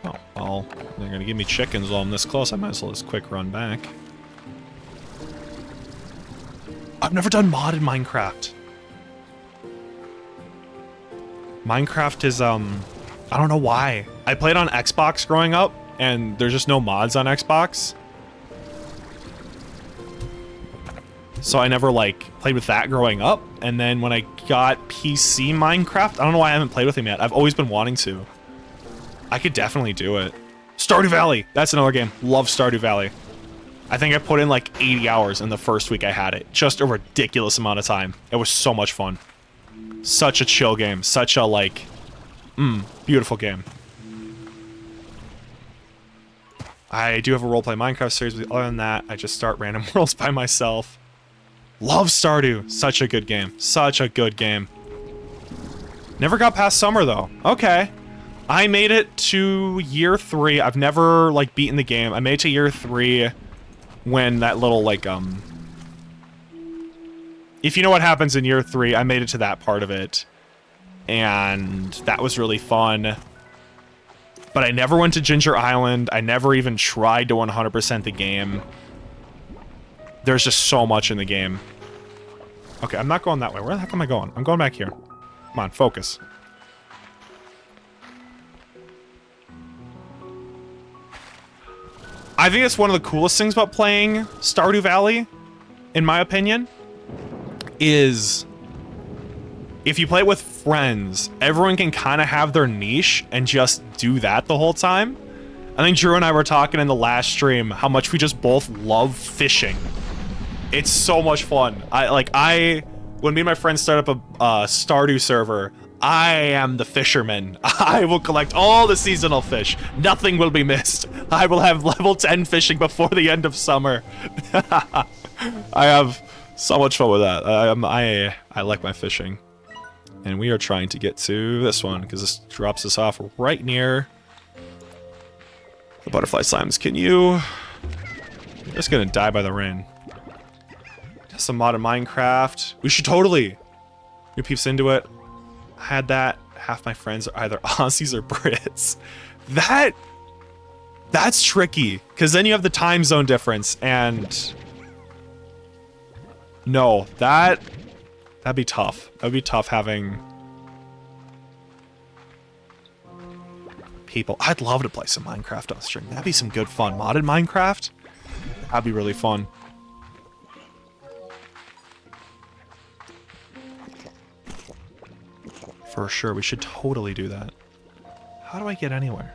Oh, well, they're gonna give me chickens while I'm this close. I might as well just quick run back. I've never done modded Minecraft. Minecraft is, I don't know why. I played on Xbox growing up, and there's just no mods on Xbox. So I never, like, played with that growing up. And then when I got PC Minecraft, I don't know why I haven't played with him yet. I've always been wanting to. I could definitely do it. Stardew Valley! That's another game. Love Stardew Valley. I think I put in like 80 hours in the first week I had it. Just a ridiculous amount of time. It was so much fun. Such a chill game. Such a, like, beautiful game. I do have a roleplay Minecraft series, but other than that, I just start random worlds by myself. Love Stardew. Such a good game. Such a good game. Never got past summer, though. Okay. I made it to year 3. I've never, like, beaten the game. I made it to year 3 when that little, like, if you know what happens in year 3, I made it to that part of it. And that was really fun. But I never went to Ginger Island. I never even tried to 100% the game. There's just so much in the game. Okay, I'm not going that way. Where the heck am I going? I'm going back here. Come on, focus. I think it's one of the coolest things about playing Stardew Valley, in my opinion, is if you play it with friends, everyone can kind of have their niche and just do that the whole time. I think Drew and I were talking in the last stream how much we just both love fishing. It's so much fun. When me and my friends start up a Stardew server, I am the fisherman. I will collect all the seasonal fish. Nothing will be missed. I will have level 10 fishing before the end of summer. I have so much fun with that. I like my fishing. And we are trying to get to this one, because this drops us off right near the butterfly slimes. Can you... I'm just gonna die by the rain. Some modded Minecraft. We should totally. New peeps into it. I had that. Half my friends are either Aussies or Brits. That's tricky, because then you have the time zone difference, and... No, that'd be tough. That'd be tough having... people. I'd love to play some Minecraft on stream. That'd be some good fun. Modded Minecraft? That'd be really fun. For sure, we should totally do that. How do I get anywhere?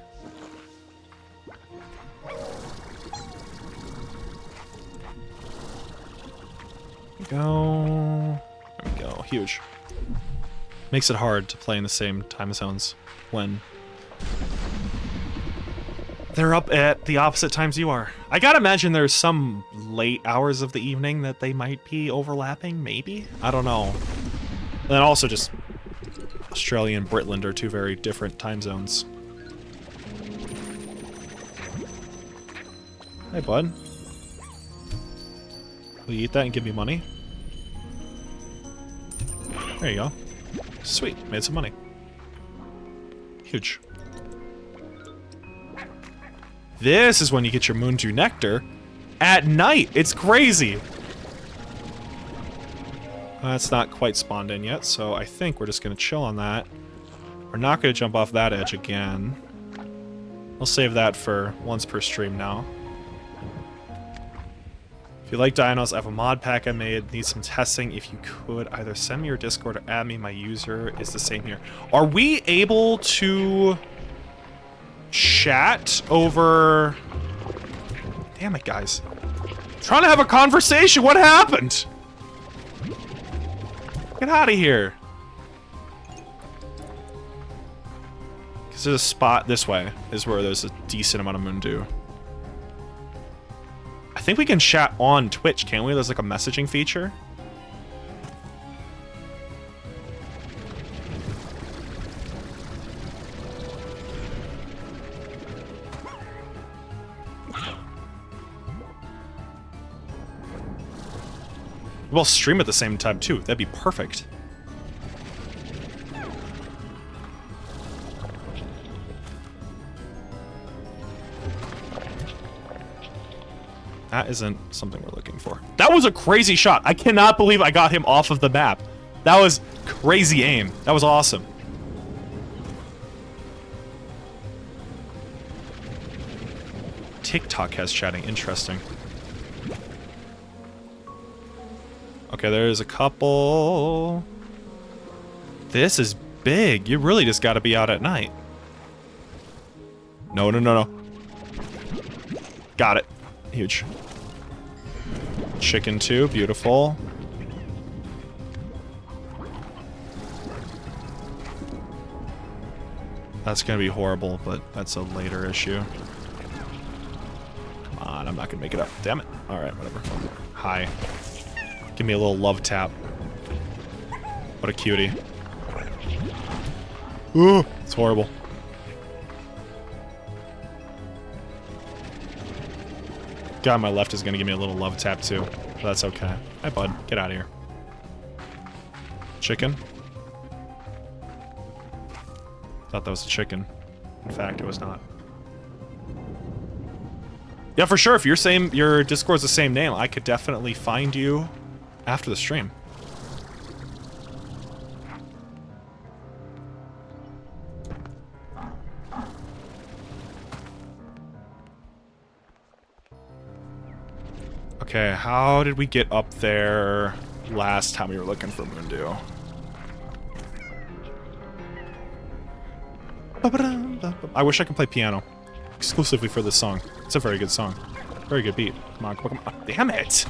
There we go. Huge. Makes it hard to play in the same time zones when they're up at the opposite times you are. I gotta imagine there's some late hours of the evening that they might be overlapping, maybe? I don't know. And then also just Australia and Britland are two very different time zones. Hey, bud. Will you eat that and give me money? There you go. Sweet, made some money. Huge. This is when you get your Moondew Nectar at night. It's crazy. That's not quite spawned in yet, so I think we're just gonna chill on that. We're not gonna jump off that edge again. We'll save that for once per stream now. If you like dinos, I have a mod pack I made. Need some testing. If you could, either send me your Discord or add me. My user is the same here. Are we able to chat over... Damn it, guys. I'm trying to have a conversation. What happened? Get out of here. Because there's a spot this way is where there's a decent amount of Moondew. I think we can chat on Twitch, can't we? There's like a messaging feature. We'll stream at the same time too. That'd be perfect. That isn't something we're looking for. That was a crazy shot. I cannot believe I got him off of the map. That was crazy aim. That was awesome. TikTok has chatting. Interesting. Okay, there's a couple. This is big. You really just gotta be out at night. No, no, no, no. Got it. Huge. Chicken too, beautiful. That's gonna be horrible, but that's a later issue. Come on, I'm not gonna make it up. Damn it. Alright, whatever. Hi. Give me a little love tap. What a cutie. Ooh, it's horrible. Guy on my left is gonna give me a little love tap too. But that's okay. Hi, bud. Get out of here. Chicken? Thought that was a chicken. In fact, it was not. Yeah, for sure. If you're your Discord's the same name, I could definitely find you after the stream. Okay, how did we get up there last time we were looking for Moondew? I wish I could play piano exclusively for this song. It's a very good song. Very good beat. Come on, come on, come on. Damn it!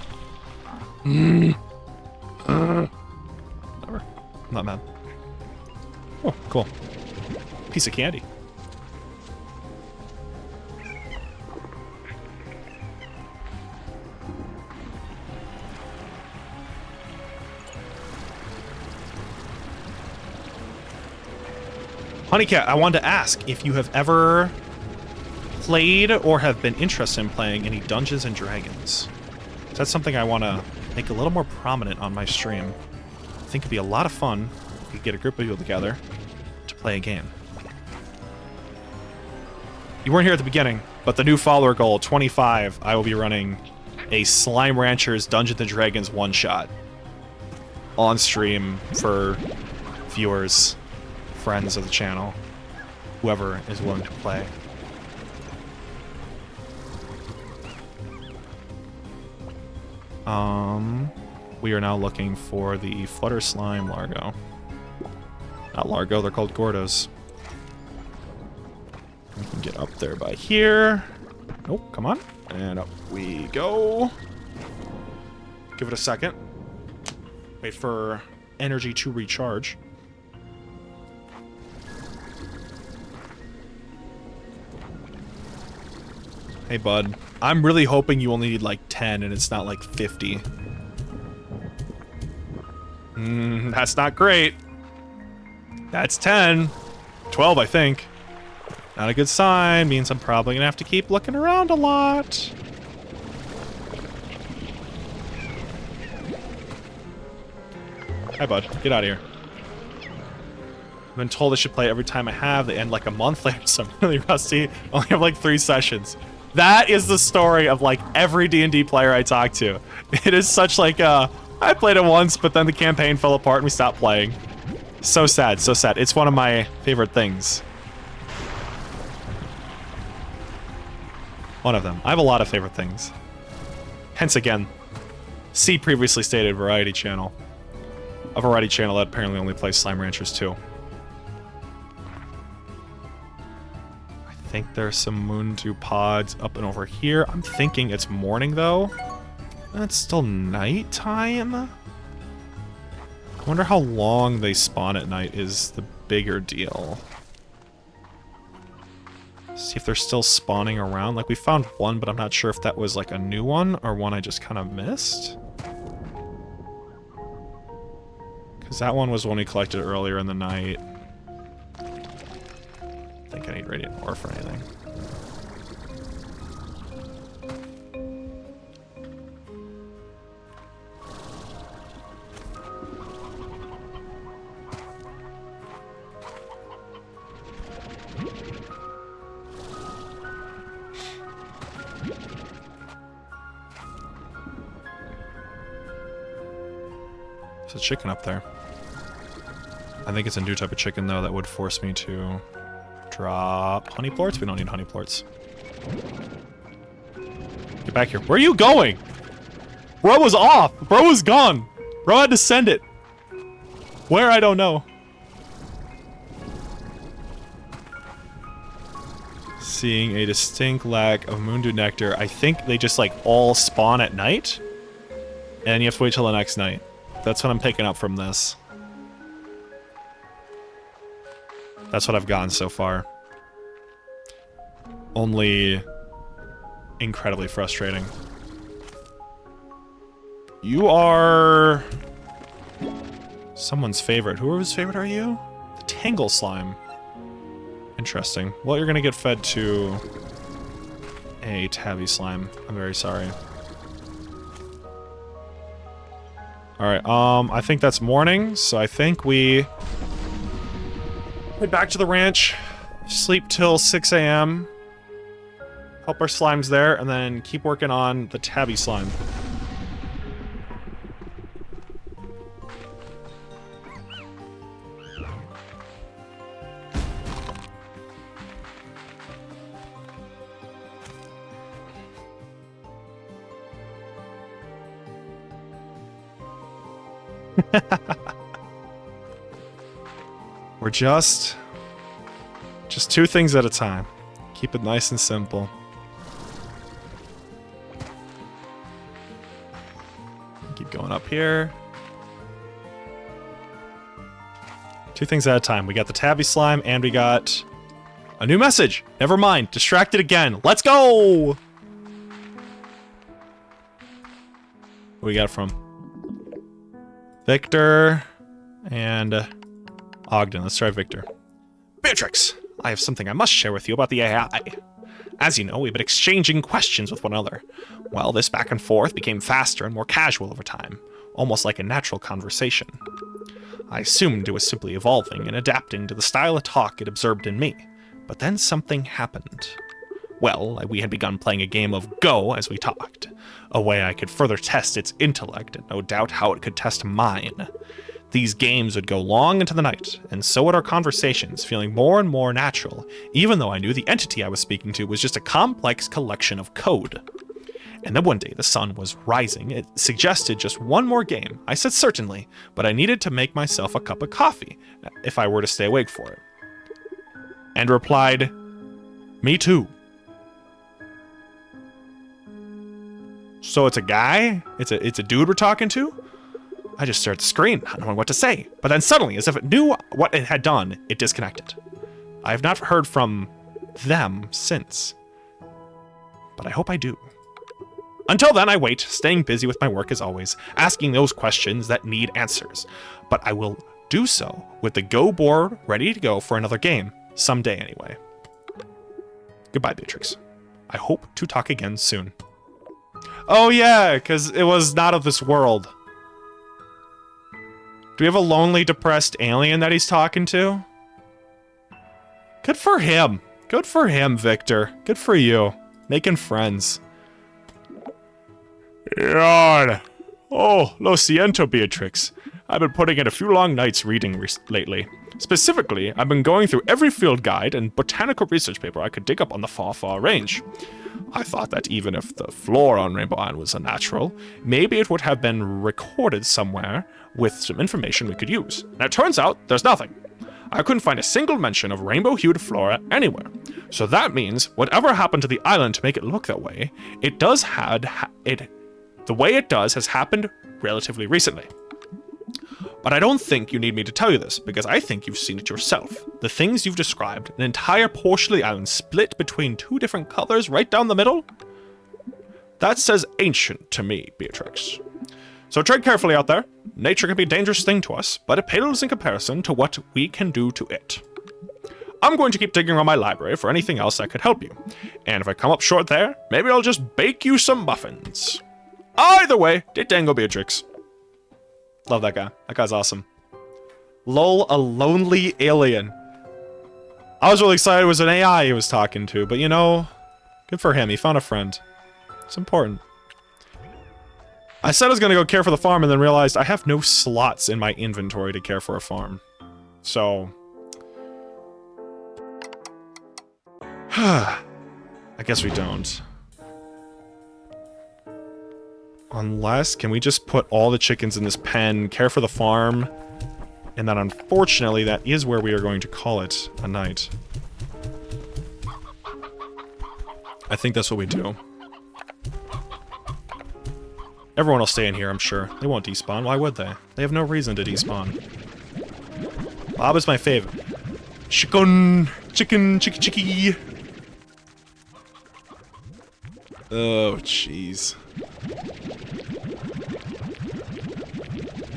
Whatever. I'm not mad. Oh, cool. Piece of candy. Honeycat, I wanted to ask if you have ever played or have been interested in playing any Dungeons and Dragons. That's something I want to make a little more prominent on my stream. I think it'd be a lot of fun if we could get a group of people together to play a game. You weren't here at the beginning, but the new follower goal, 25, I will be running a Slime Ranchers Dungeons and Dragons one-shot on stream for viewers, friends of the channel, whoever is willing to play. We are now looking for the Flutter Slime Largo. Not Largo, they're called Gordos. We can get up there by here. Nope, come on. And up we go. Give it a second. Wait for energy to recharge. Hey, bud. I'm really hoping you only need like 10 and it's not like 50. That's not great. That's 10. 12, I think. Not a good sign. Means I'm probably gonna have to keep looking around a lot. Hi, bud. Get out of here. I've been told I should play every time I have. They end like a month later, so I'm really rusty. I only have like 3 sessions. That is the story of like every D&D player I talk to. It is such like I played it once, but then the campaign fell apart and we stopped playing. So sad, so sad. It's one of my favorite things. One of them. I have a lot of favorite things. Hence again, see previously stated variety channel. A variety channel that apparently only plays Slime Ranchers too. I think there's some Moondew pods up and over here. I'm thinking it's morning though. It's still nighttime. I wonder how long they spawn at night is the bigger deal. See if they're still spawning around. Like, we found one, but I'm not sure if that was like a new one or one I just kind of missed. Because that one was one we collected earlier in the night. I think I need radiant ore for anything. There's a chicken up there. I think it's a new type of chicken, though, that would force me to drop honey plorts. We don't need honey plorts. Get back here. Where are you going? Bro was off. Bro was gone. Bro had to send it. Where? I don't know. Seeing a distinct lack of Moondew nectar. I think they just, like, all spawn at night. And you have to wait till the next night. That's what I'm picking up from this. That's what I've gotten so far. Only incredibly frustrating. You are someone's favorite. Whoever's favorite are you? The Tangle Slime. Interesting. Well, you're gonna get fed to a Tabby Slime. I'm very sorry. Alright, I think that's morning, so I think we head back to the ranch, sleep till 6 a.m., help our slimes there, and then keep working on the Tabby Slime. We're just 2 things at a time. Keep it nice and simple. Keep going up here. 2 things at a time. We got the Tabby Slime and we got a new message. Never mind. Distracted again. Let's go! What we got from Victor and Ogden. Let's try Victor. Beatrix, I have something I must share with you about the AI. As you know, we've been exchanging questions with one another. Well, this back and forth became faster and more casual over time, almost like a natural conversation. I assumed it was simply evolving and adapting to the style of talk it observed in me, but then something happened. Well, we had begun playing a game of Go as we talked, a way I could further test its intellect and no doubt how it could test mine. These games would go long into the night, and so would our conversations, feeling more and more natural, even though I knew the entity I was speaking to was just a complex collection of code. And then one day the sun was rising. It suggested just one more game. I said certainly, but I needed to make myself a cup of coffee, if I were to stay awake for it. And replied, me too. So it's a guy? It's a dude we're talking to? I just stared at the screen, not knowing what to say. But then suddenly, as if it knew what it had done, it disconnected. I have not heard from them since. But I hope I do. Until then, I wait, staying busy with my work as always, asking those questions that need answers. But I will do so with the Go board ready to go for another game, someday anyway. Goodbye, Beatrix. I hope to talk again soon. Oh yeah, because it was not of this world. Do we have a lonely, depressed alien that he's talking to? Good for him. Good for him, Victor. Good for you. Making friends. Yawn. Oh, lo siento, Beatrix. I've been putting in a few long nights reading lately. Specifically, I've been going through every field guide and botanical research paper I could dig up on the far, far range. I thought that even if the flora on Rainbow Island was unnatural, maybe it would have been recorded somewhere with some information we could use. And it turns out there's nothing. I couldn't find a single mention of rainbow-hued flora anywhere. So that means whatever happened to the island to make it look that way, the way it does has happened relatively recently. But I don't think you need me to tell you this, because I think you've seen it yourself. The things you've described, an entire portion of the island split between two different colors right down the middle? That says ancient to me, Beatrix. So tread carefully out there. Nature can be a dangerous thing to us, but it pales in comparison to what we can do to it. I'm going to keep digging around my library for anything else that could help you. And if I come up short there, maybe I'll just bake you some muffins. Either way, Ditango Beatrix. Love that guy. That guy's awesome. Lol, a lonely alien. I was really excited it was an AI he was talking to, but you know, good for him. He found a friend. It's important. I said I was going to go care for the farm and then realized I have no slots in my inventory to care for a farm. So... I guess we don't. Unless, can we just put all the chickens in this pen, care for the farm, and then unfortunately that is where we are going to call it a night. I think that's what we do. Everyone will stay in here, I'm sure. They won't despawn. Why would they? They have no reason to despawn. Bob is my favorite. Chicken, chicky. Oh, jeez.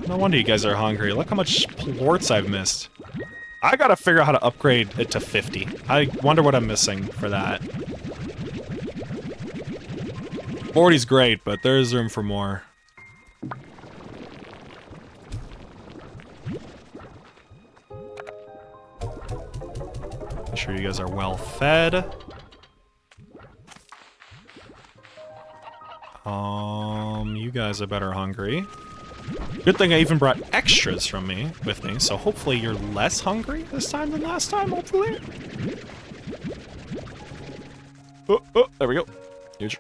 No wonder you guys are hungry. Look how much plorts I've missed. I gotta figure out how to upgrade it to 50. I wonder what I'm missing for that. 40's great, but there's room for more. Make sure you guys are well fed. You guys are better hungry. Good thing I even brought extras with me, so hopefully you're less hungry this time than last time, hopefully. Oh, there we go. Huge.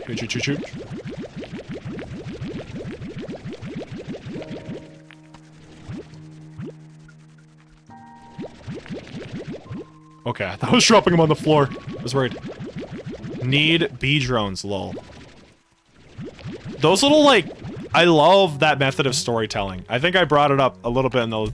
Huge. Okay, I thought I was dropping him on the floor. I was worried. Need bee drones, lol. Those little, like, I love that method of storytelling. I think I brought it up a little bit in the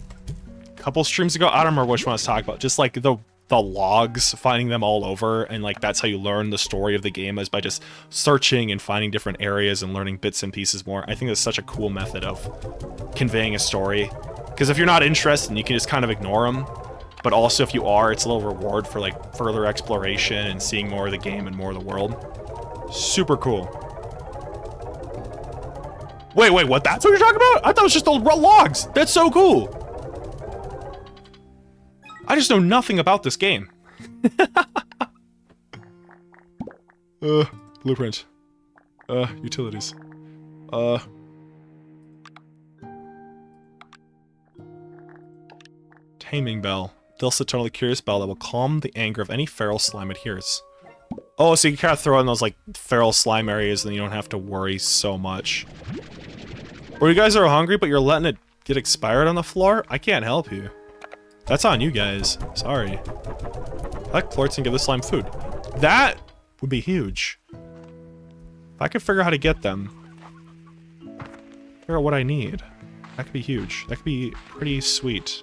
couple streams ago. I don't remember which one I was talking about. Just like the logs, finding them all over, and like that's how you learn the story of the game, is by just searching and finding different areas and learning bits and pieces more. I think that's such a cool method of conveying a story. Because if you're not interested, you can just kind of ignore them. But also if you are, it's a little reward for like further exploration and seeing more of the game and more of the world. Super cool. Wait, what? That's what you're talking about? I thought it was just the logs. That's so cool. I just know nothing about this game. Blueprint. Utilities. Taming bell. Deals a totally curious bell that will calm the anger of any feral slime it hears. Oh, so you can kind of throw in those, like, feral slime areas and you don't have to worry so much. Or you guys are hungry, but you're letting it get expired on the floor? I can't help you. That's on you guys. Sorry. Collect plorts and give the slime food. That would be huge. If I could figure out how to get them. Figure out what I need. That could be huge. That could be pretty sweet.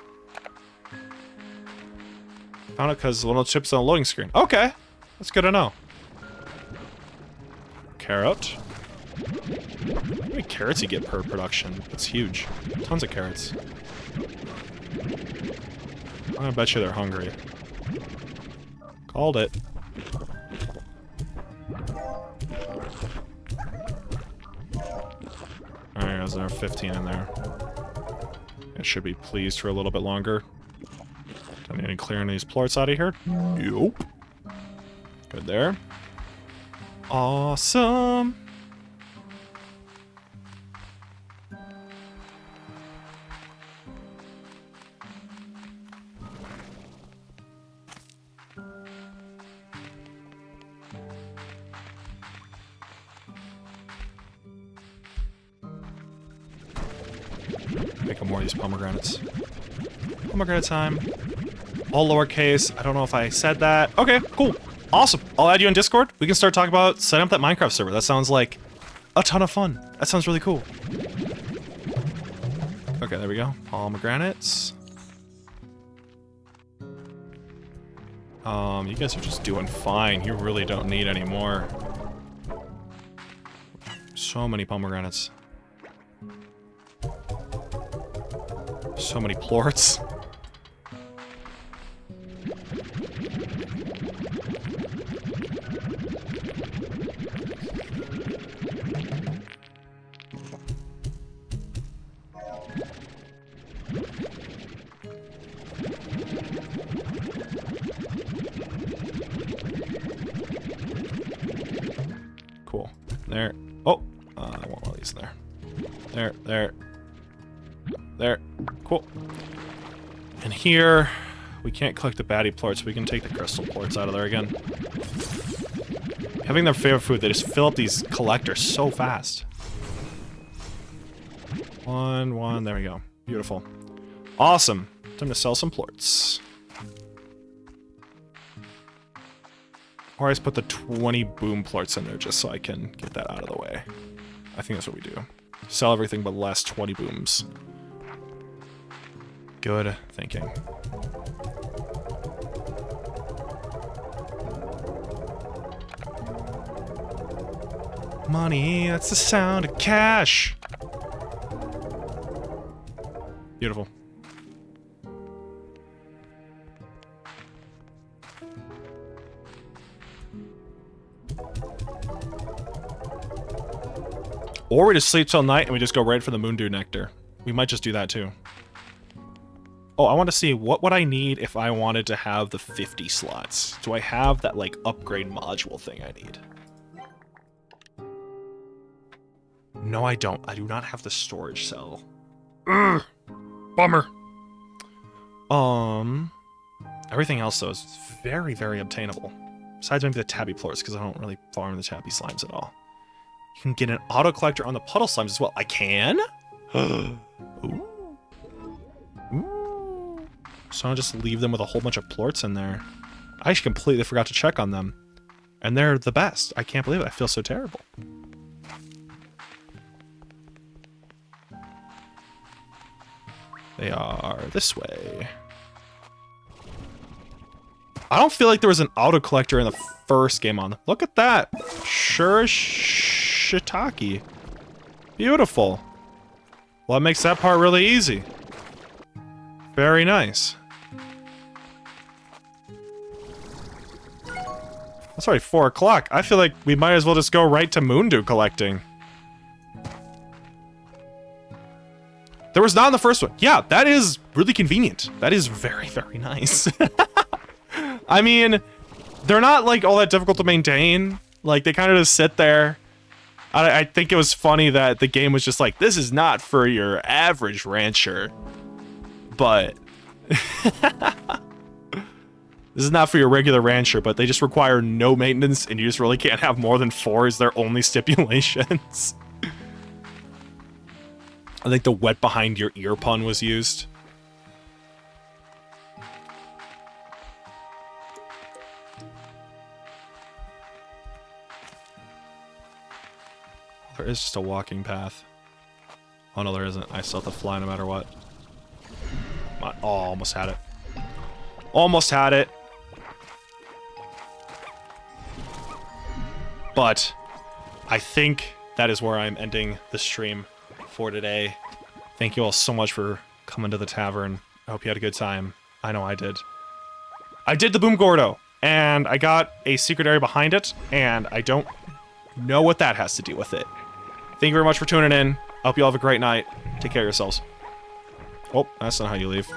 Found it because little chips on the loading screen. Okay. That's good to know. Carrot. How many carrots you get per production? That's huge. Tons of carrots. I'm gonna bet you they're hungry. Called it. Alright guys, there are 15 in there. I should be pleased for a little bit longer. Don't need And clearing these plorts out of here. Yup. Good there. Awesome. Make up more of these pomegranates. Pomegranate time. All lowercase. I don't know if I said that. Okay, cool. Awesome. I'll add you on Discord. We can start talking about setting up that Minecraft server. That sounds like a ton of fun. That sounds really cool. Okay, there we go. Pomegranates. You guys are just doing fine. You really don't need any more. So many pomegranates. So many plorts. Cool. There. Oh! I want one of these there. There. Cool. And here, we can't collect the baddie plorts, we can take the crystal plorts out of there again. Having their favorite food, they just fill up these collectors so fast. One, there we go. Beautiful. Awesome. Time to sell some plorts. Or I just put the 20 boom plorts in there just so I can get that out of the way. I think that's what we do. Sell everything but the last 20 booms. Good thinking. Money, that's the sound of cash. Beautiful. Or we just sleep till night and we just go right for the Moondew Nectar. We might just do that too. Oh, I want to see what would I need if I wanted to have the 50 slots. Do I have that like upgrade module thing I need? No, I don't. I do not have the storage cell. Ugh, bummer. Everything else though is very, very obtainable. Besides maybe the tabby plorts, because I don't really farm the tabby slimes at all. You can get an auto collector on the puddle slimes as well. I can? Ooh. Ooh. So I'll just leave them with a whole bunch of plorts in there. I actually completely forgot to check on them. And they're the best. I can't believe it. I feel so terrible. They are this way. I don't feel like there was an auto collector in the first game on them. Look at that. Sure as shiitake. Beautiful. Well, that makes that part really easy. Very nice. That's already 4 o'clock. I feel like we might as well just go right to Moondew collecting. There was not in the first one. Yeah, that is really convenient. That is very, very nice. I mean, they're not like all that difficult to maintain. Like they kind of just sit there. I think it was funny that the game was just like, this is not for your average rancher, but this is not for your regular rancher, but they just require no maintenance and you just really can't have more than 4 as their only stipulations. I think the wet behind your ear pun was used. There is just a walking path. Oh no, there isn't. I still have to fly no matter what. Oh, almost had it. Almost had it. But I think that is where I'm ending the stream for today. Thank you all so much for coming to the tavern. I hope you had a good time. I know I did. I did the Boom Gordo, and I got a secret area behind it, and I don't know what that has to do with it. Thank you very much for tuning in. I hope you all have a great night. Take care of yourselves. Oh, that's not how you leave.